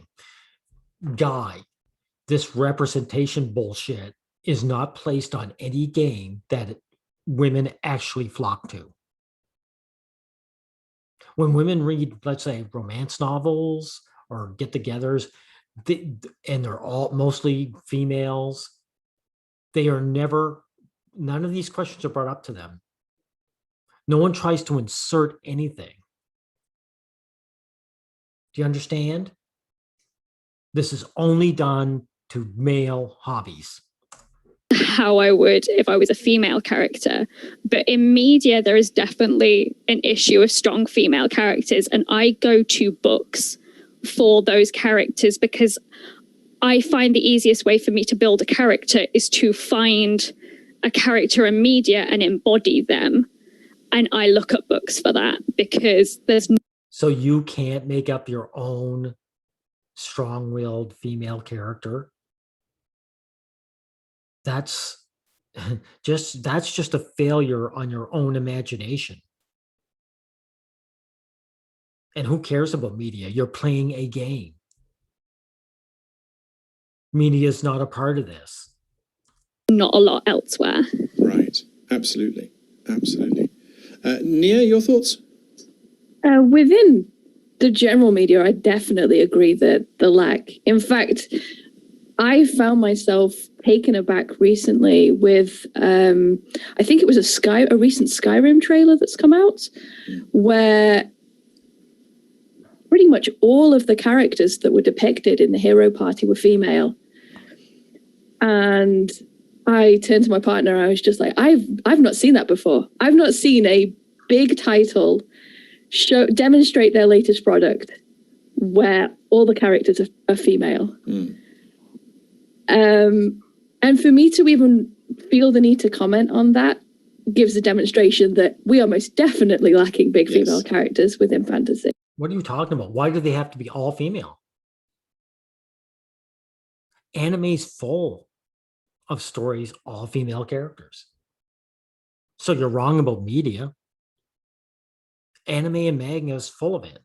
Guy, this representation bullshit is not placed on any game that women actually flock to. When women read, let's say, romance novels or get-togethers, and they're all mostly females, none of these questions are brought up to them. No one tries to insert anything. Do you understand? This is only done to male hobbies. How I would if I was a female character. But in media, there is definitely an issue of strong female characters. And I go to books for those characters because I find the easiest way for me to build a character is to find a character in media and embody them. And I look at books for that because there's... So you can't make up your own strong-willed female character? That's just a failure on your own imagination. And who cares about media? You're playing a game. Media is not a part of this. Not a lot elsewhere. Right. Absolutely. Nia, your thoughts? Within the general media, I definitely agree that the lack. In fact, I found myself taken aback recently with, I think it was a recent Skyrim trailer that's come out, where pretty much all of the characters that were depicted in the hero party were female. And I turned to my partner and I was just like, I've not seen that before. I've not seen a big title demonstrate their latest product where all the characters are female. And for me to even feel the need to comment on that gives a demonstration that we are most definitely lacking big female characters within fantasy. What are you talking about? Why do they have to be all female? Anime's full of stories, all female characters. So you're wrong about media. Anime and manga is full of it.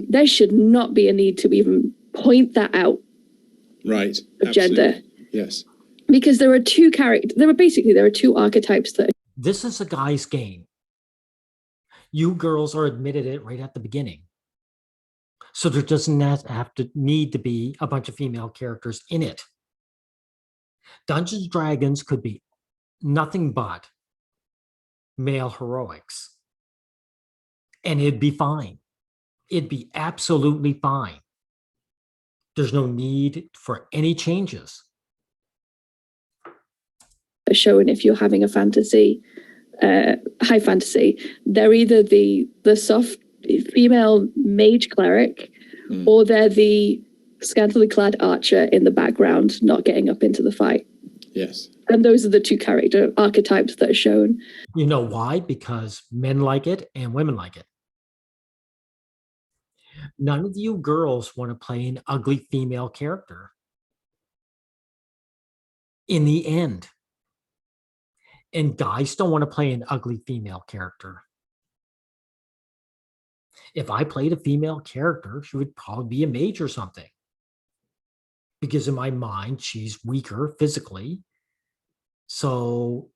There should not be a need to even point that out. Right. Of gender. Yes. Because there are two archetypes that. This is a guy's game. You girls are admitted it right at the beginning. So there doesn't need to be a bunch of female characters in it. Dungeons and Dragons could be nothing but male heroics. And it'd be fine. It'd be absolutely fine. There's no need for any changes. Showing if you're having a fantasy, high fantasy, they're either the soft female mage cleric, or they're the scantily clad archer in the background, not getting up into the fight. Yes. And those are the two character archetypes that are shown. You know why? Because men like it and women like it. None of you girls want to play an ugly female character. In the end. And guys don't want to play an ugly female character. If I played a female character, she would probably be a mage or something. Because in my mind, she's weaker physically. So,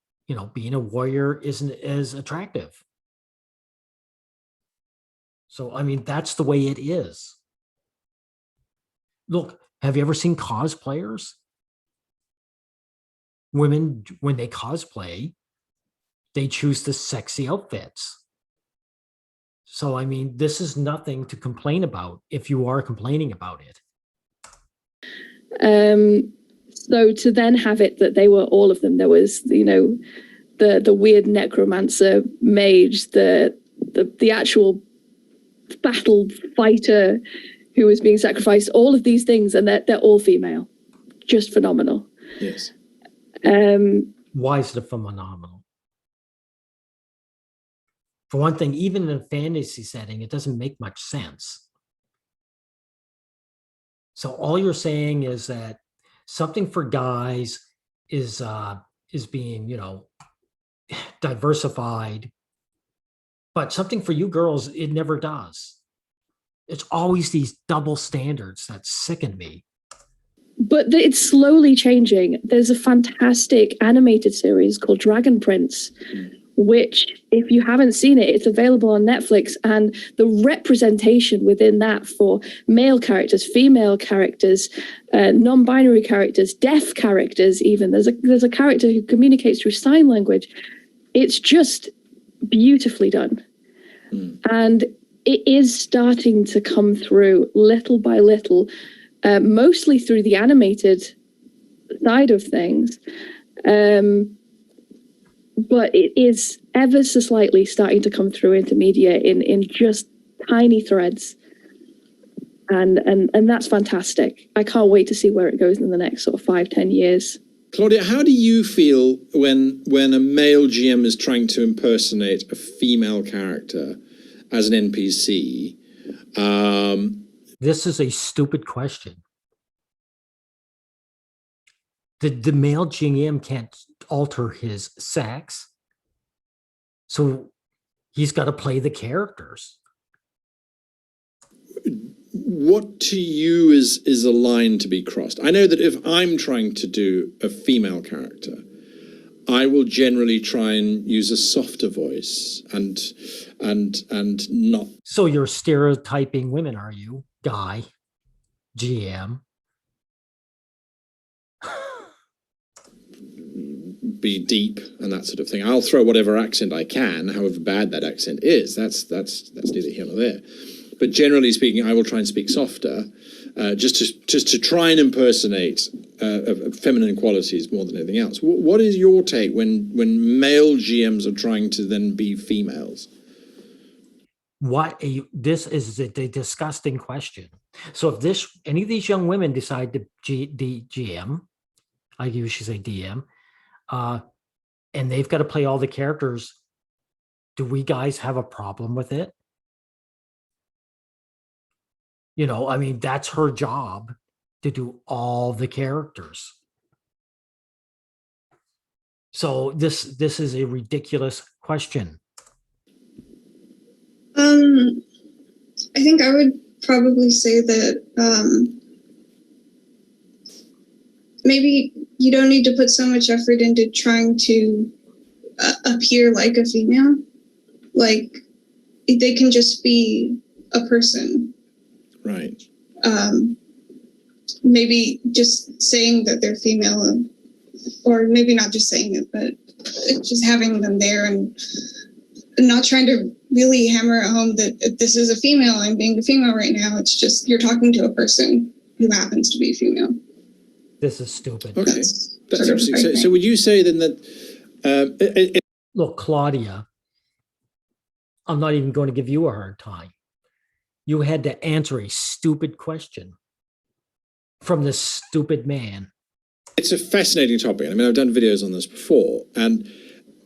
being a warrior isn't as attractive. So, that's the way it is. Look, have you ever seen cosplayers? Women, when they cosplay, they choose the sexy outfits. So, this is nothing to complain about if you are complaining about it. So to then have it that they were all of them, there was, the weird necromancer mage, the actual battle fighter who was being sacrificed, all of these things, and they're all female. Just phenomenal. Yes. Why is it phenomenal? For one thing, even in a fantasy setting, it doesn't make much sense. So all you're saying is that something for guys is being, diversified, but something for you girls, it never does. It's always these double standards that sicken me. But it's slowly changing. There's a fantastic animated series called Dragon Prince, which, if you haven't seen it, it's available on Netflix. And the representation within that for male characters, female characters, non-binary characters, deaf characters even. There's a character who communicates through sign language. It's just beautifully done. And it is starting to come through little by little, mostly through the animated side of things. But it is ever so slightly starting to come through into media in just tiny threads. And that's fantastic. I can't wait to see where it goes in the next sort of 5-10 years. Claudia, how do you feel when a male GM is trying to impersonate a female character as an NPC? This is a stupid question. The male GM can't alter his sex, so he's got to play the characters. What to you is a line to be crossed? I know that if I'm trying to do a female character, I will generally try and use a softer voice and not. So you're stereotyping women, are you, guy, GM? be deep and that sort of thing. I'll throw whatever accent I can, however bad that accent is. That's neither here nor there. But generally speaking, I will try and speak softer, just to try and impersonate feminine qualities more than anything else. What is your take when male GMs are trying to then be females? This is a disgusting question. So if any of these young women decide to GM, I usually say DM, and they've got to play all the characters, do we guys have a problem with it? You know, I mean, that's her job to do all the characters. So this is a ridiculous question. I think I would probably say that maybe you don't need to put so much effort into trying to appear like a female. Like, they can just be a person. Right. Maybe just saying that they're female, or maybe not just saying it, but just having them there and not trying to really hammer at home that this is a female, I'm being a female right now. It's just you're talking to a person who happens to be female. This is stupid. Okay, that's interesting. So would you say then that... Look, Claudia, I'm not even going to give you a hard time. You had to answer a stupid question from this stupid man. It's a fascinating topic. I mean, I've done videos on this before, and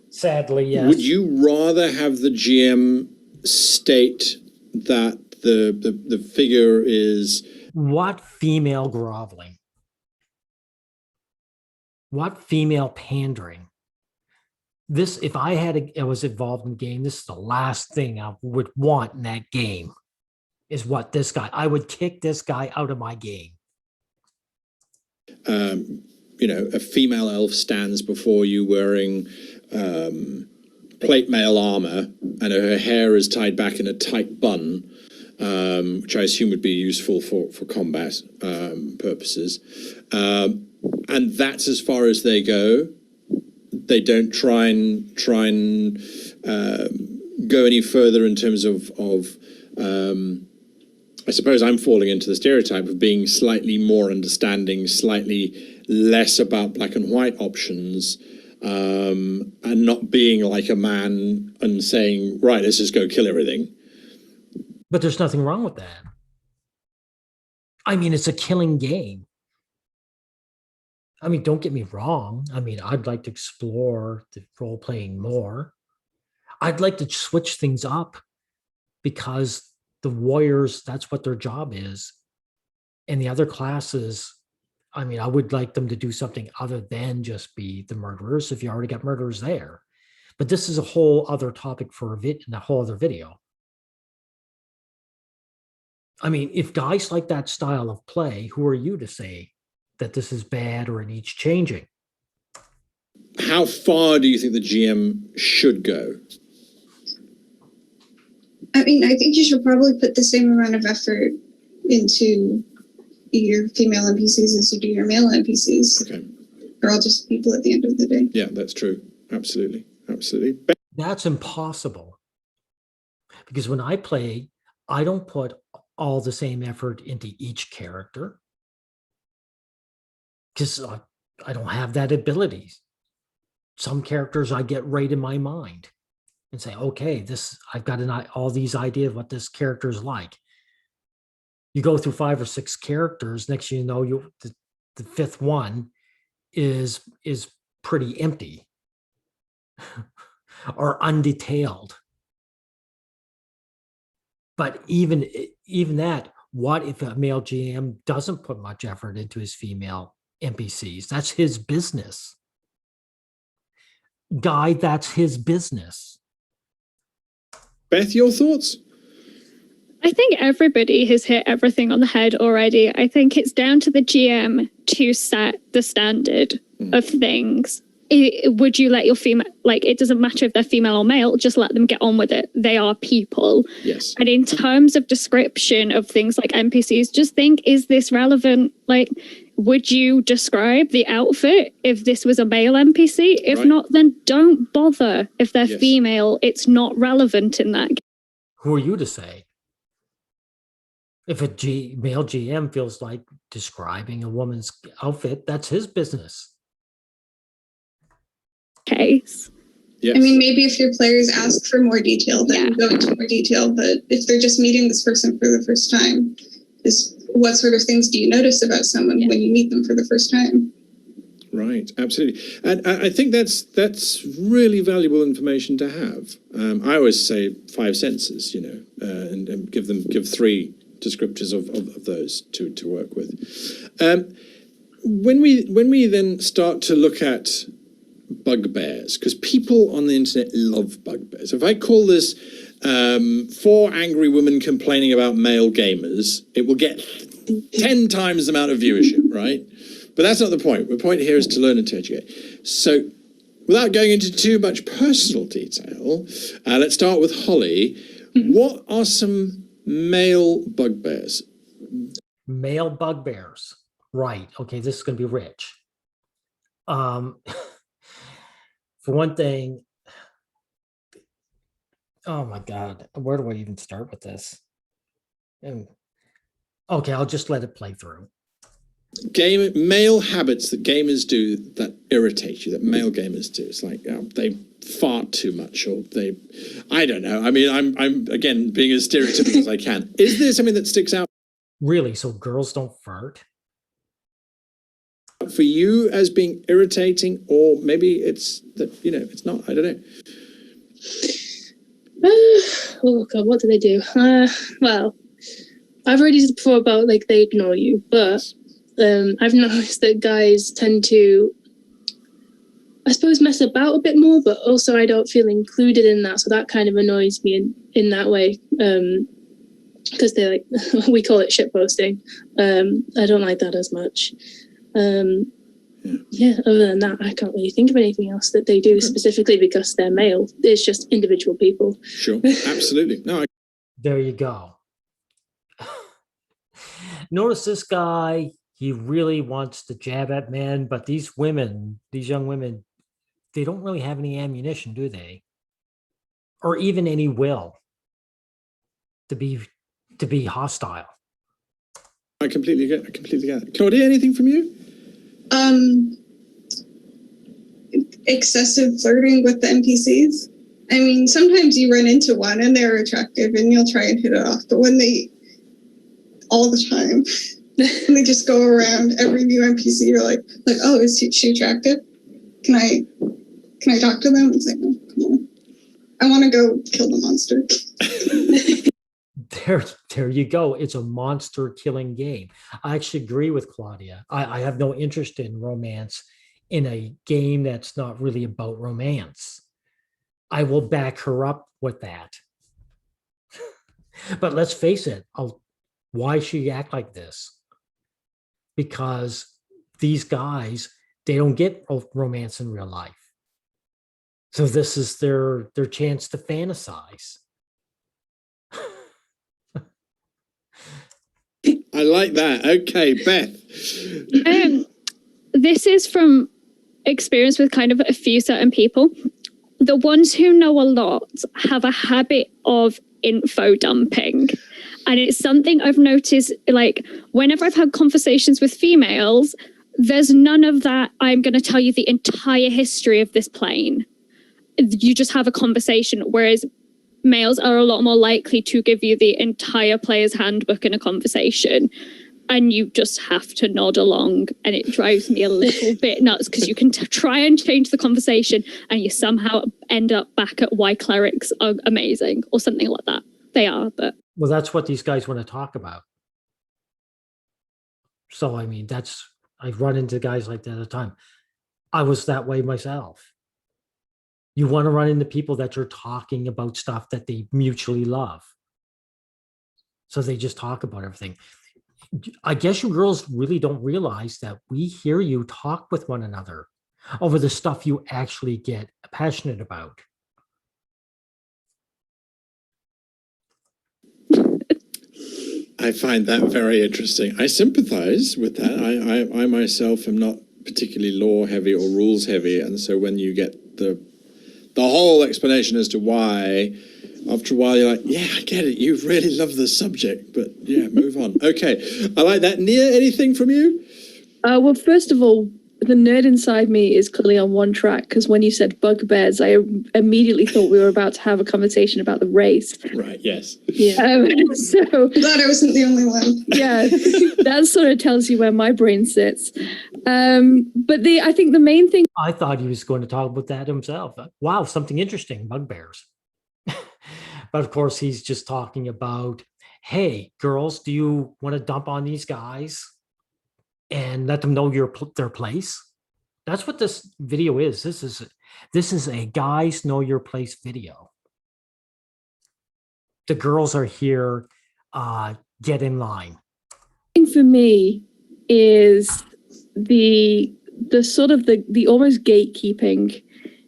sadly, yes. Would you rather have the GM state that the figure is... What female groveling? What female pandering? This, if I was involved in the game, this is the last thing I would want in that game, is what this guy, I would kick this guy out of my game. You know, a female elf stands before you wearing plate mail armor, and her hair is tied back in a tight bun, which I assume would be useful for combat purposes. And that's as far as they go. They don't try and go any further in terms of I suppose I'm falling into the stereotype of being slightly more understanding, slightly less about black and white options, and not being like a man and saying, right, let's just go kill everything. But there's nothing wrong with that. I mean, it's a killing game. I mean, don't get me wrong. I mean, I'd like to explore the role playing more. I'd like to switch things up, because the warriors, that's what their job is. And the other classes, I mean, I would like them to do something other than just be the murderers, if you already got murderers there. But this is a whole other topic for a whole other video. I mean, if guys like that style of play, who are you to say that this is bad or it needs changing? How far do you think the GM should go? I mean, I think you should probably put the same amount of effort into your female NPCs as you do your male NPCs. Okay. They're all just people at the end of the day. Yeah, that's true. Absolutely. Absolutely. That's impossible. Because when I play, I don't put all the same effort into each character, because I don't have that ability. Some characters I get right in my mind and say, okay, I've got all these ideas of what this character is like. You go through 5 or 6 characters, next thing you know, the fifth one is pretty empty or undetailed. But even that, what if a male GM doesn't put much effort into his female NPCs? That's his business. Guy, that's his business. Beth, your thoughts? I think everybody has hit everything on the head already. I think it's down to the GM to set the standard of things. Would you let your female, like, it doesn't matter if they're female or male, just let them get on with it. They are people. Yes. And in terms of description of things like NPCs, just think, is this relevant? Like, would you describe the outfit if this was a male NPC? If Right. not, then don't bother. If they're Yes. female, it's not relevant in that. Who are you to say? If a male GM feels like describing a woman's outfit, that's his business. Case. Yes. I mean, maybe if your players ask for more detail, then go into more detail. But if they're just meeting this person for the first time, what sort of things do you notice about someone when you meet them for the first time? Right, absolutely, and I think that's really valuable information to have. I always say 5 senses, and give 3 descriptors of those to work with. When we then start to look at bugbears, because people on the internet love bugbears. If I call this 4 angry women complaining about male gamers, it will get 10 times the amount of viewership, right? But that's not the point. The point here is to learn and to educate. So without going into too much personal detail, let's start with Holly. What are some male bugbears? Male bugbears. Right. Okay, this is going to be rich. For one thing, oh my God, where do I even start with this? Okay, I'll just let it play through. Male habits that gamers do that irritate you, that male gamers do. It's like they fart too much, or I don't know. I mean, I'm again being as stereotypical as I can. Is there something that sticks out Really? So girls don't fart? for you as being irritating, or maybe it's that it's not? I don't know. Oh God, what do they do? Well, I've already said before about like they ignore you, but I've noticed that guys tend to, I suppose, mess about a bit more, but also I don't feel included in that, so that kind of annoys me in that way. Because they're like, we call it shitposting. I don't like that as much. Yeah, other than that, I can't really think of anything else that they do specifically because they're male. It's just individual people. Sure, absolutely. No, There you go. Notice this guy, he really wants to jab at men, but these young women, they don't really have any ammunition, do they? Or even any will to be hostile. I completely get it. Claudia, anything from you? Excessive flirting with the NPCs. I mean, sometimes you run into one and they're attractive and you'll try and hit it off, but when all the time, and they just go around every new NPC, you're like, oh, is she attractive? Can I talk to them? It's like, oh, come on. I want to go kill the monster. There you go. It's a monster killing game. I actually agree with Claudia. I have no interest in romance in a game that's not really about romance. I will back her up with that. But let's face it, why she act like this? Because these guys, they don't get romance in real life. So this is their chance to fantasize. I like that. Okay, Beth. This is from experience with kind of a few certain people. The ones who know a lot have a habit of info dumping. And it's something I've noticed, like, whenever I've had conversations with females, there's none of that, I'm going to tell you the entire history of this plane. You just have a conversation, whereas males are a lot more likely to give you the entire player's handbook in a conversation. And you just have to nod along. And it drives me a little bit nuts because you can try and change the conversation and you somehow end up back at why clerics are amazing or something like that. They are, but... Well, that's what these guys want to talk about. So, I mean, I've run into guys like that all the time. I was that way myself. You want to run into people that you're talking about stuff that they mutually love. So they just talk about everything. I guess you girls really don't realize that we hear you talk with one another over the stuff you actually get passionate about. I find that very interesting. I sympathize with that. I myself am not particularly law heavy or rules heavy, and so when you get the whole explanation as to why, after a while you're like, yeah, I get it. You really love the subject, but yeah, move on. Okay, I like that. Nia, anything from you? Well, first of all, the nerd inside me is clearly on one track, because when you said bugbears, I immediately thought we were about to have a conversation about the race. Right, yes. Yeah. So Glad I wasn't the only one. yeah, that sort of tells you where my brain sits. But I think the main thing. I thought he was going to talk about that himself. Wow, something interesting, bugbears. But of course, he's just talking about, hey, girls, do you want to dump on these guys and let them know their place? That's what this video is. This is a guys know your place video. The girls are here. Get in line. For me is the sort of the almost gatekeeping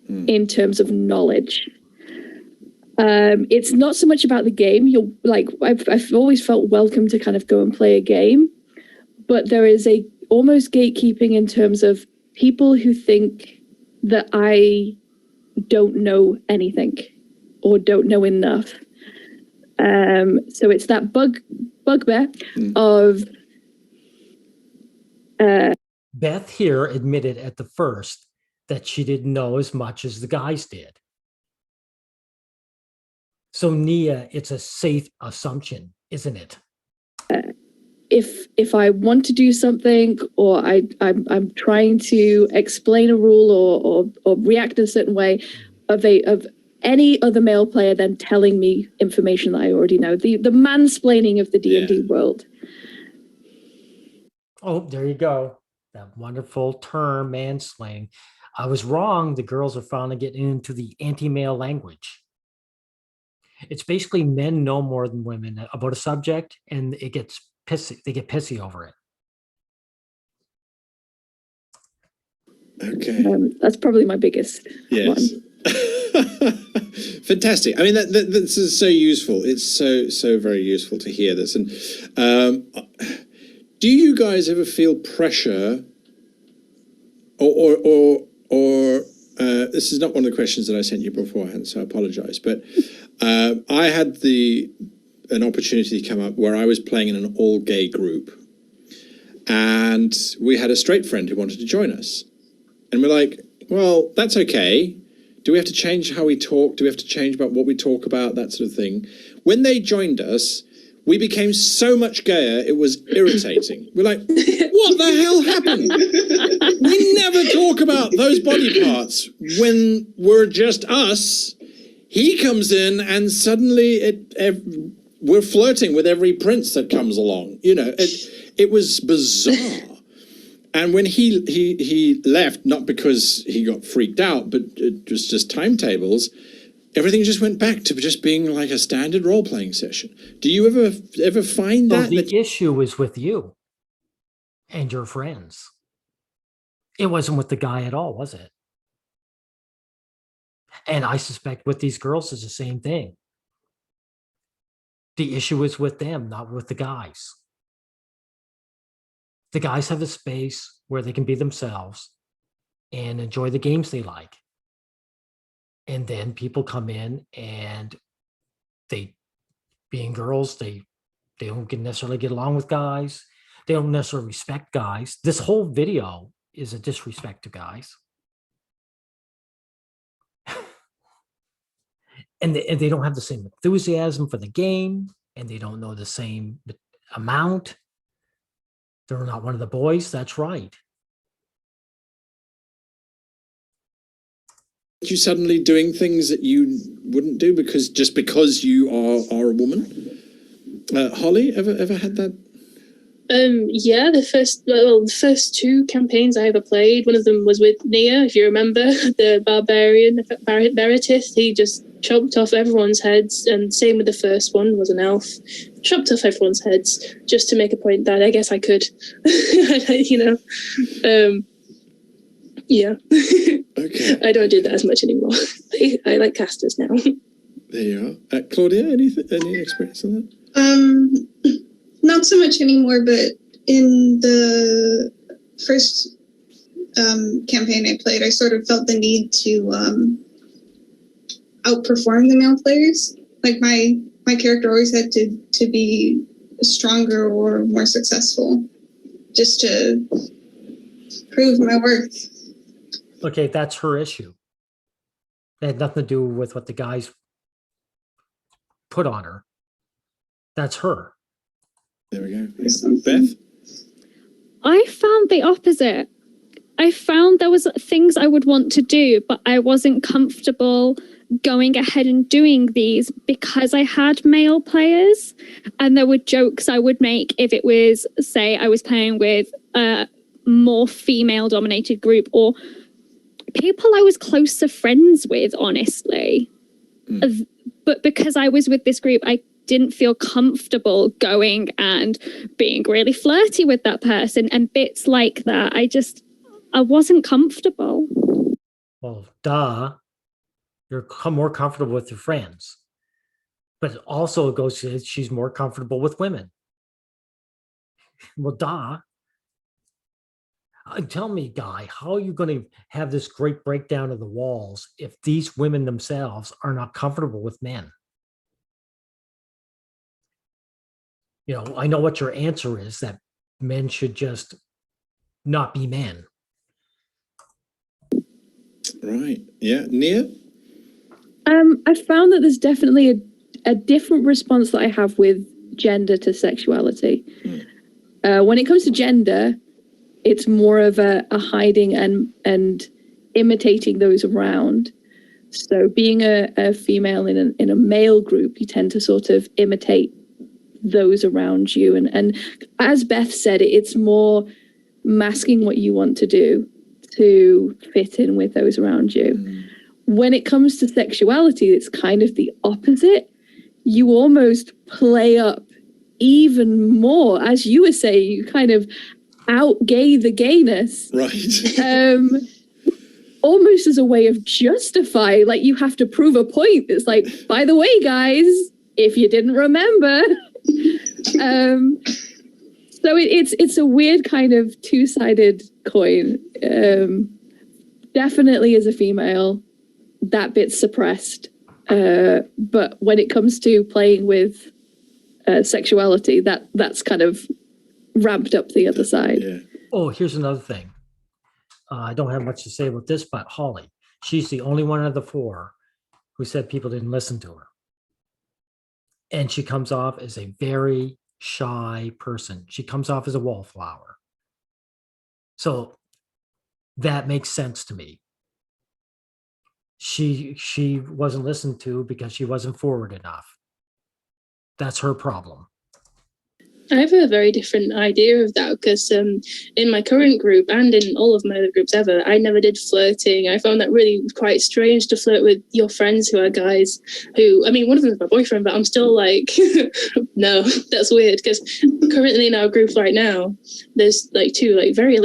in terms of knowledge. It's not so much about the game. You're like, I've always felt welcome to kind of go and play a game, but there is a almost gatekeeping in terms of people who think that I don't know anything or don't know enough. So it's that bugbear of Beth here admitted at the first that she didn't know as much as the guys did. So Nia, it's a safe assumption, isn't it? If I want to do something, or I'm trying to explain a rule or react in a certain way of any other male player then telling me information that I already know, the mansplaining of the D&D world. Oh, there you go. That wonderful term, mansplaining. I was wrong. The girls are finally getting into the anti-male language. It's basically men know more than women about a subject, and it gets pissy. They get pissy over it. Okay. That's probably my biggest Yes. one. Fantastic. I mean, this is so useful. It's so very useful to hear this. And do you guys ever feel pressure, or this is not one of the questions that I sent you beforehand, so I apologize. But I had an opportunity to come up where I was playing in an all-gay group, and we had a straight friend who wanted to join us, and we're like, well, that's okay. Do we have to change how we talk? Do we have to change about what we talk about? That sort of thing. When they joined us, we became so much gayer, it was irritating. We're like, what the hell happened? We never talk about those body parts when we're just us. He comes in and suddenly we're flirting with every prince that comes along. You know, it was bizarre. And when he left, not because he got freaked out, but it was just timetables, everything just went back to just being like a standard role-playing session. Do you ever find that? So the issue is with you and your friends. It wasn't with the guy at all, was it? And I suspect with these girls is the same thing. The issue is with them, not with the guys. The guys have a space where they can be themselves and enjoy the games they like. And then people come in and being girls, they don't necessarily get along with guys. They don't necessarily respect guys. This whole video is a disrespect to guys. And they don't have the same enthusiasm for the game, and they don't know the same amount. They're not one of the boys. That's right. You suddenly doing things that you wouldn't do because you are a woman. Holly, ever had that? Yeah, the first two campaigns I ever played, one of them was with Nia, if you remember, the barbarian Meredith. He just chopped off everyone's heads, and same with the first one, was an elf. Chopped off everyone's heads just to make a point that I guess I could, you know. Yeah. Okay. I don't do that as much anymore. I like casters now. There you are. Claudia, any experience on that? not so much anymore, but in the first campaign I played, I sort of felt the need to outperform the male players. Like my character always had to be stronger or more successful, just to prove my worth. Okay, that's her issue. It had nothing to do with what the guys put on her. That's her. There we go. Yeah. Beth? I found the opposite. I found there was things I would want to do, but I wasn't comfortable going ahead and doing these because I had male players, and there were jokes I would make if it was, say, I was playing with a more female dominated group or people I was closer friends with, honestly. But because I was with this group, I didn't feel comfortable going and being really flirty with that person and bits like that. I wasn't comfortable. Well, duh. You're more comfortable with your friends. But also it goes to she's more comfortable with women. Well, duh. Tell me, Guy, how are you going to have this great breakdown of the walls if these women themselves are not comfortable with men? You know, I know what your answer is, that men should just not be men. Right. Yeah. Nia? I found that there's definitely a different response that I have with gender to sexuality. When it comes to gender, it's more of a hiding and imitating those around. So being a female in a male group, you tend to sort of imitate those around you. And as Beth said, it's more masking what you want to do to fit in with those around you. When it comes to sexuality, it's kind of the opposite. You almost play up even more. As you were saying, you kind of out-gay the gayness. Right. Almost as a way of justify, like you have to prove a point. It's like, by the way, guys, if you didn't remember. So it's a weird kind of two-sided coin. Definitely as a female, that bit's suppressed. But when it comes to playing with sexuality, that's kind of ramped up the other side. Yeah. Oh, here's another thing. I don't have much to say about this, but Holly, she's the only one of the four who said people didn't listen to her. And she comes off as a very shy person. She comes off as a wallflower. So that makes sense to me. She wasn't listened to because she wasn't forward enough. That's her problem. I have a very different idea of that because in my current group and in all of my other groups ever, I never did flirting. I found that really quite strange to flirt with your friends who are guys who, I mean, one of them is my boyfriend, but I'm still like, no, that's weird because currently in our group right now, there's like two like very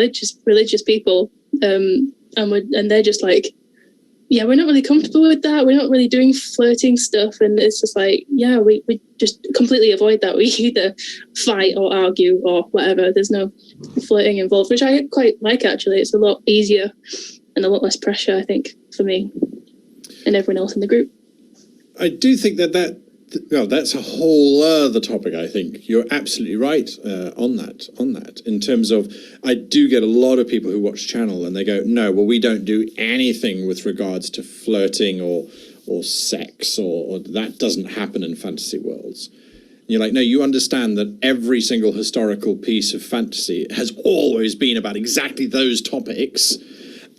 religious people and they're just like, yeah, we're not really comfortable with that. We're not really doing flirting stuff. And it's just like, yeah, we just completely avoid that. We either fight or argue or whatever. There's no flirting involved, which I quite like, actually. It's a lot easier and a lot less pressure, I think, for me and everyone else in the group. I do think that's a whole other topic. I think you're absolutely right on that. In terms of, I do get a lot of people who watch channel and they go, no, well, we don't do anything with regards to flirting or sex or that doesn't happen in fantasy worlds. And you're like, no, you understand that every single historical piece of fantasy has always been about exactly those topics.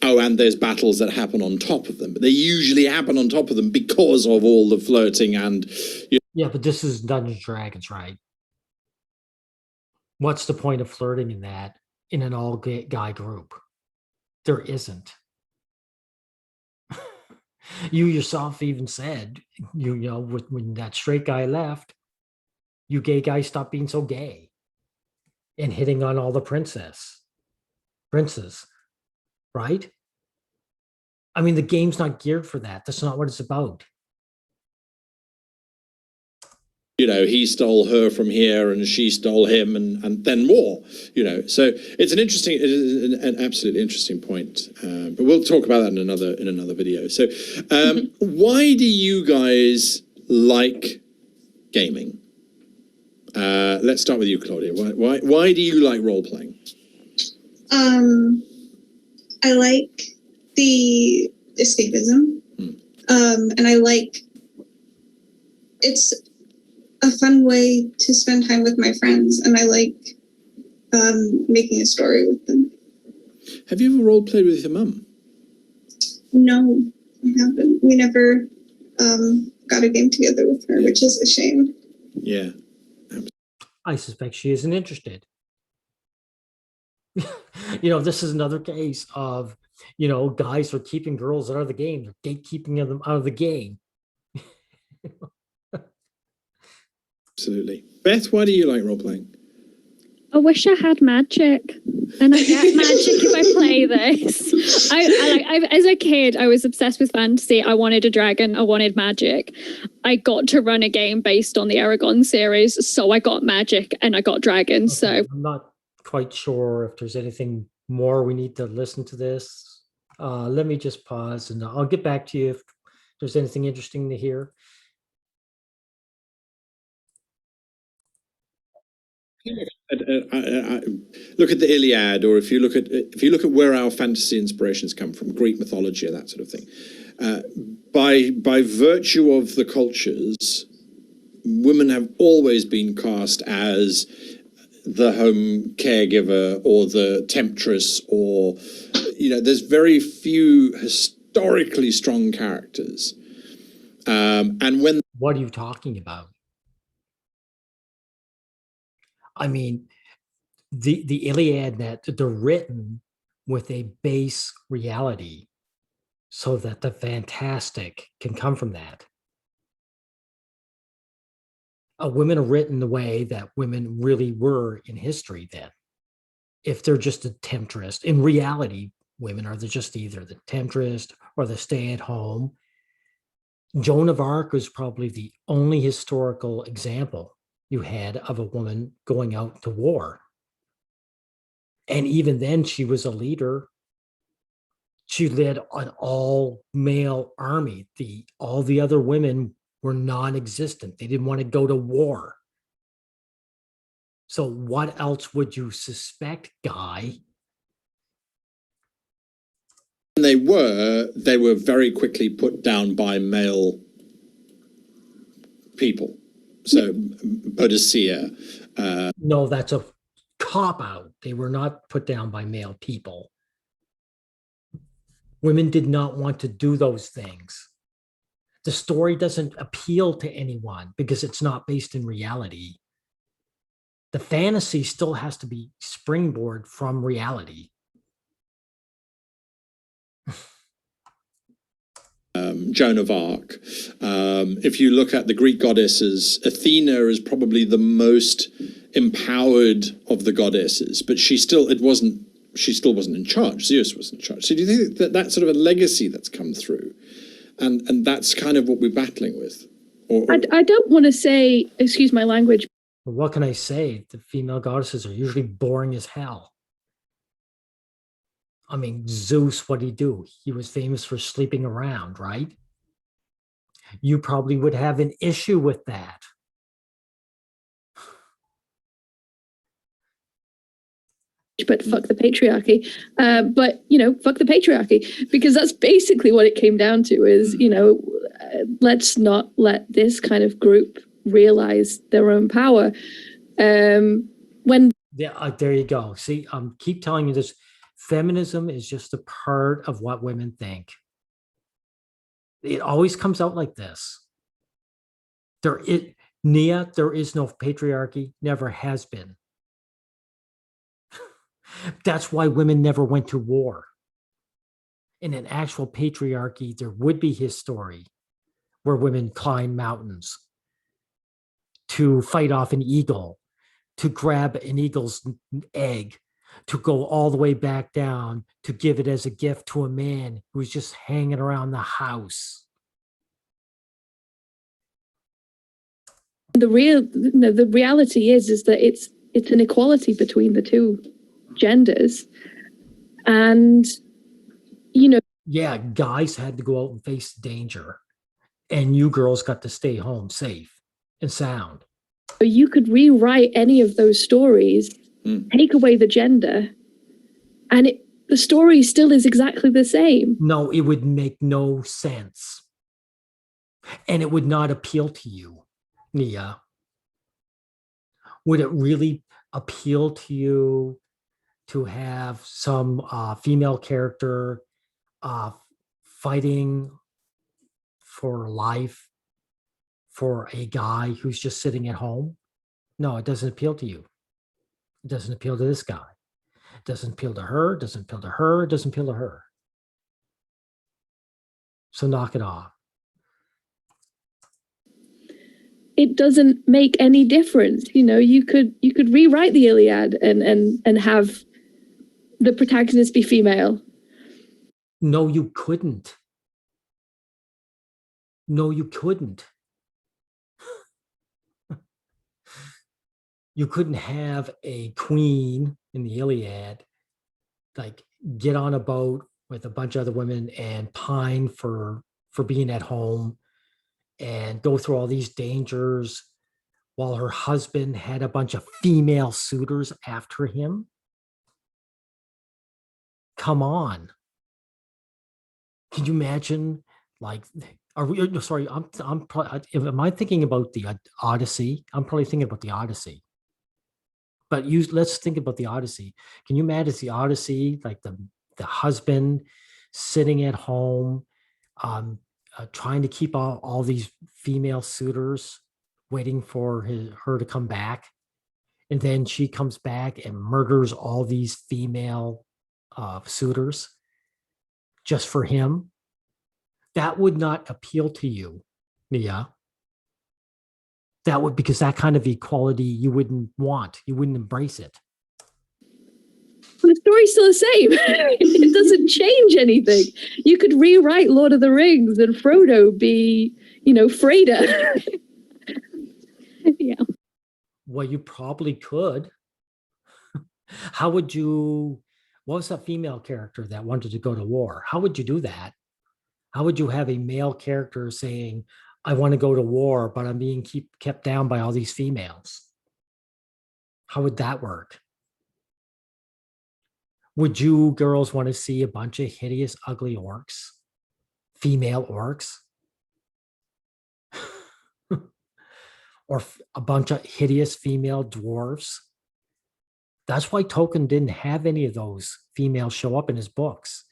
Oh, and there's battles that happen on top of them, but they usually happen on top of them because of all the flirting and. Yeah, but this is Dungeons and Dragons, right? What's the point of flirting in that in an all-guy group? There isn't. You yourself even said, you know, when that straight guy left, you gay guys stopped being so gay and hitting on all the princes, right? I mean, the game's not geared for that. That's not what it's about. you know, he stole her from here and she stole him, and then more, you know. So it's an absolutely interesting point. But we'll talk about that in another video. So why do you guys like gaming? Let's start with you, Claudia. Why do you like role playing? I like the escapism, and I like it's a fun way to spend time with my friends, and I like making a story with them. Have you ever role played with your mum? No, I haven't. We never got a game together with her, which is a shame. Yeah. I suspect she isn't interested. You know, this is another case of, you know, guys are keeping girls out of the game. They're gatekeeping them out of the game. Absolutely. Beth, why do you like role playing? I wish I had magic, and I get magic if I play this. As a kid, I was obsessed with fantasy. I wanted a dragon. I wanted magic. I got to run a game based on the Aragon series, so I got magic and I got dragons. Okay, So I'm not quite sure if there's anything more we need to listen to this. Let me just pause and I'll get back to you if there's anything interesting to hear. Look at the Iliad, or if you look at where our fantasy inspirations come from, Greek mythology and that sort of thing. By virtue of the cultures, women have always been cast as the home caregiver or the temptress, or, you know, there's very few historically strong characters. And when What are you talking about? I mean, the Iliad, that they're written with a base reality so that the fantastic can come from that. Women are written the way that women really were in history then. If they're just a temptress, in reality, women are just either the temptress or the stay-at-home. Joan of Arc was probably the only historical example you had of a woman going out to war. And even then, she was a leader. She led an all-male army. All the other women were non-existent. They didn't want to go to war. So what else would you suspect, Guy? they were very quickly put down by male people. So Bodicea. No, that's a cop-out. They were not put down by male people. Women did not want to do those things. The story doesn't appeal to anyone because it's not based in reality. The fantasy still has to be springboard from reality. Joan of Arc. If you look at the Greek goddesses, Athena is probably the most empowered of the goddesses, but she still wasn't in charge. Zeus was in charge. So do you think that that's sort of a legacy that's come through, and that's kind of what we're battling with? I don't want to say, excuse my language. But what can I say? The female goddesses are usually boring as hell. I mean, Zeus, what'd he do? He was famous for sleeping around, right? You probably would have an issue with that. But fuck the patriarchy. But, you know, fuck the patriarchy, because that's basically what it came down to is, you know, let's not let this kind of group realize their own power. When There you go. See, keep telling you this. Feminism is just a part of what women think. It always comes out like this. There is no patriarchy, never has been. That's why women never went to war. In an actual patriarchy, there would be his story where women climb mountains to fight off an eagle, to grab an eagle's egg, to go all the way back down to give it as a gift to a man who's just hanging around the house. The reality is that it's an equality between the two genders, and Yeah, guys had to go out and face danger, and you girls got to stay home safe and sound. you could rewrite any of those stories, take away the gender, and the story still is exactly the same. No, it would make no sense. And it would not appeal to you, Nia. Would it really appeal to you to have some female character fighting for life for a guy who's just sitting at home? No, it doesn't appeal to you. It doesn't appeal to this guy. It doesn't appeal to her. It doesn't appeal to her. It doesn't appeal to her. So knock it off. It doesn't make any difference. You could rewrite the Iliad and have the protagonist be female. No, you couldn't. No, you couldn't. You couldn't have a queen in the Iliad like get on a boat with a bunch of other women and pine for being at home and go through all these dangers while her husband had a bunch of female suitors after him. Come on. Can you imagine? Like, are we? Sorry, I'm probably. Am I thinking about the Odyssey? I'm probably thinking about the Odyssey. But let's think about the Odyssey. Can you imagine the Odyssey, like the husband sitting at home, trying to keep all these female suitors, waiting for her to come back, and then she comes back and murders all these female suitors just for him? That would not appeal to you, Nia. That would, because that kind of equality you wouldn't want. You wouldn't embrace it. The story's still the same. It doesn't change anything. You could rewrite Lord of the Rings and Frodo be, Freda. Yeah. Well, you probably could. How would you? What was that female character that wanted to go to war? How would you do that? How would you have a male character saying, I want to go to war, but I'm being kept down by all these females? How would that work? Would you girls want to see a bunch of hideous, ugly orcs? Female orcs? Or a bunch of hideous female dwarves? That's why Tolkien didn't have any of those females show up in his books.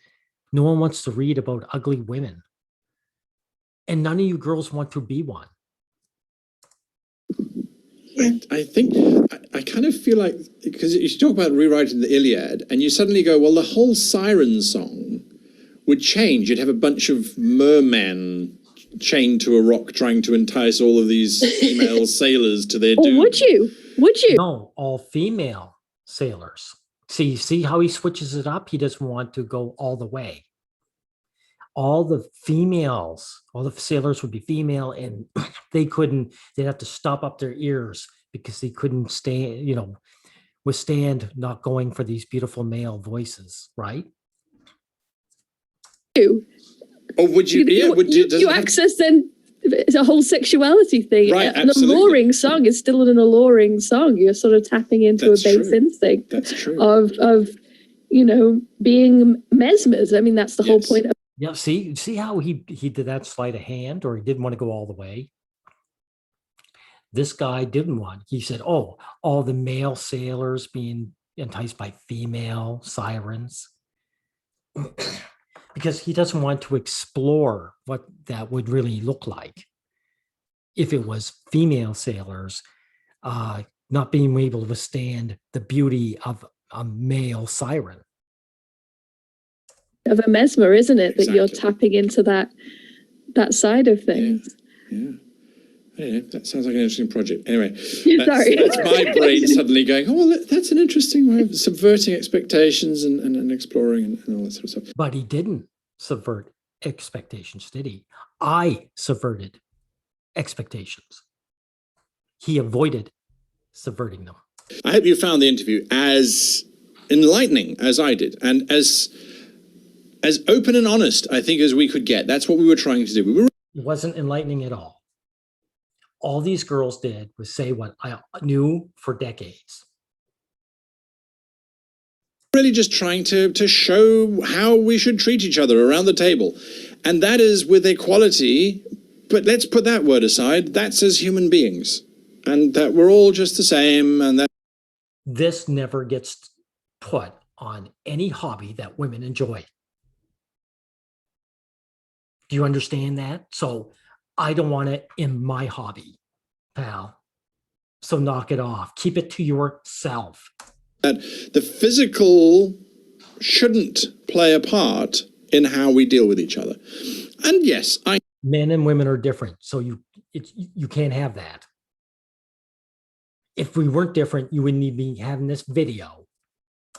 No one wants to read about ugly women. And none of you girls want to be one. I think, I kind of feel like, because you talk about rewriting the Iliad, and you suddenly go, well, the whole siren song would change. You'd have a bunch of mermen chained to a rock trying to entice all of these female sailors to their doom. Or would you? Would you? No, all female sailors. See how he switches it up? He doesn't want to go all the way. All the females, all the sailors would be female, and they'd have to stop up their ears because they couldn't withstand not going for these beautiful male voices, right? Or would you? Yeah, would you? You access then it's a whole sexuality thing. Right, an absolutely. alluring song is still an alluring song. You're sort of tapping into That's a base true. instinct That's true. of being mesmers. I mean, that's the whole point of. Yeah, see how he did that sleight of hand, or he didn't want to go all the way. This guy didn't want. He said, "Oh, all the male sailors being enticed by female sirens," because he doesn't want to explore what that would really look like if it was female sailors not being able to withstand the beauty of a male siren. Of a mesmer, isn't it? That you're Exactly. tapping into that side of things. Yeah. Anyway, that sounds like an interesting project. Anyway, Sorry. that's my brain suddenly going, oh, well, that's an interesting way of subverting expectations and exploring and all that sort of stuff. But he didn't subvert expectations, did he? I subverted expectations. he avoided subverting them. I hope you found the interview as enlightening as I did, and as open and honest, I think, as we could get. That's what we were trying to do. It wasn't enlightening at all. All these girls did was say what I knew for decades. Really just trying to show how we should treat each other around the table. And that is with equality, but let's put that word aside. That's as human beings. And that we're all just the same, and that this never gets put on any hobby that women enjoy. Do you understand that? So I don't want it in my hobby, pal. So knock it off. Keep it to yourself. That the physical shouldn't play a part in how we deal with each other. And yes, men and women are different, so you can't have that. If we weren't different, you wouldn't even be having this video.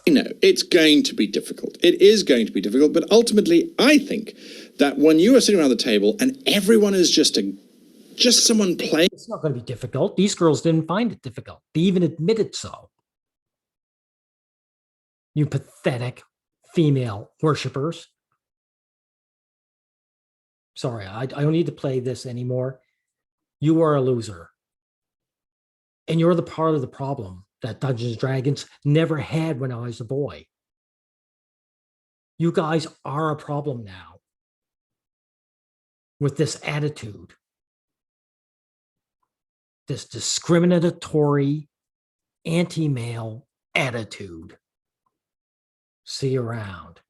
I know it's going to be difficult. It is going to be difficult, but ultimately, I think that when you are sitting around the table and everyone is just someone playing, it's not going to be difficult. These girls didn't find it difficult. They even admitted so. You pathetic female worshippers. Sorry, I don't need to play this anymore. You are a loser. And you're the part of the problem that Dungeons & Dragons never had when I was a boy. You guys are a problem now with this attitude, this discriminatory, anti-male attitude. See you around.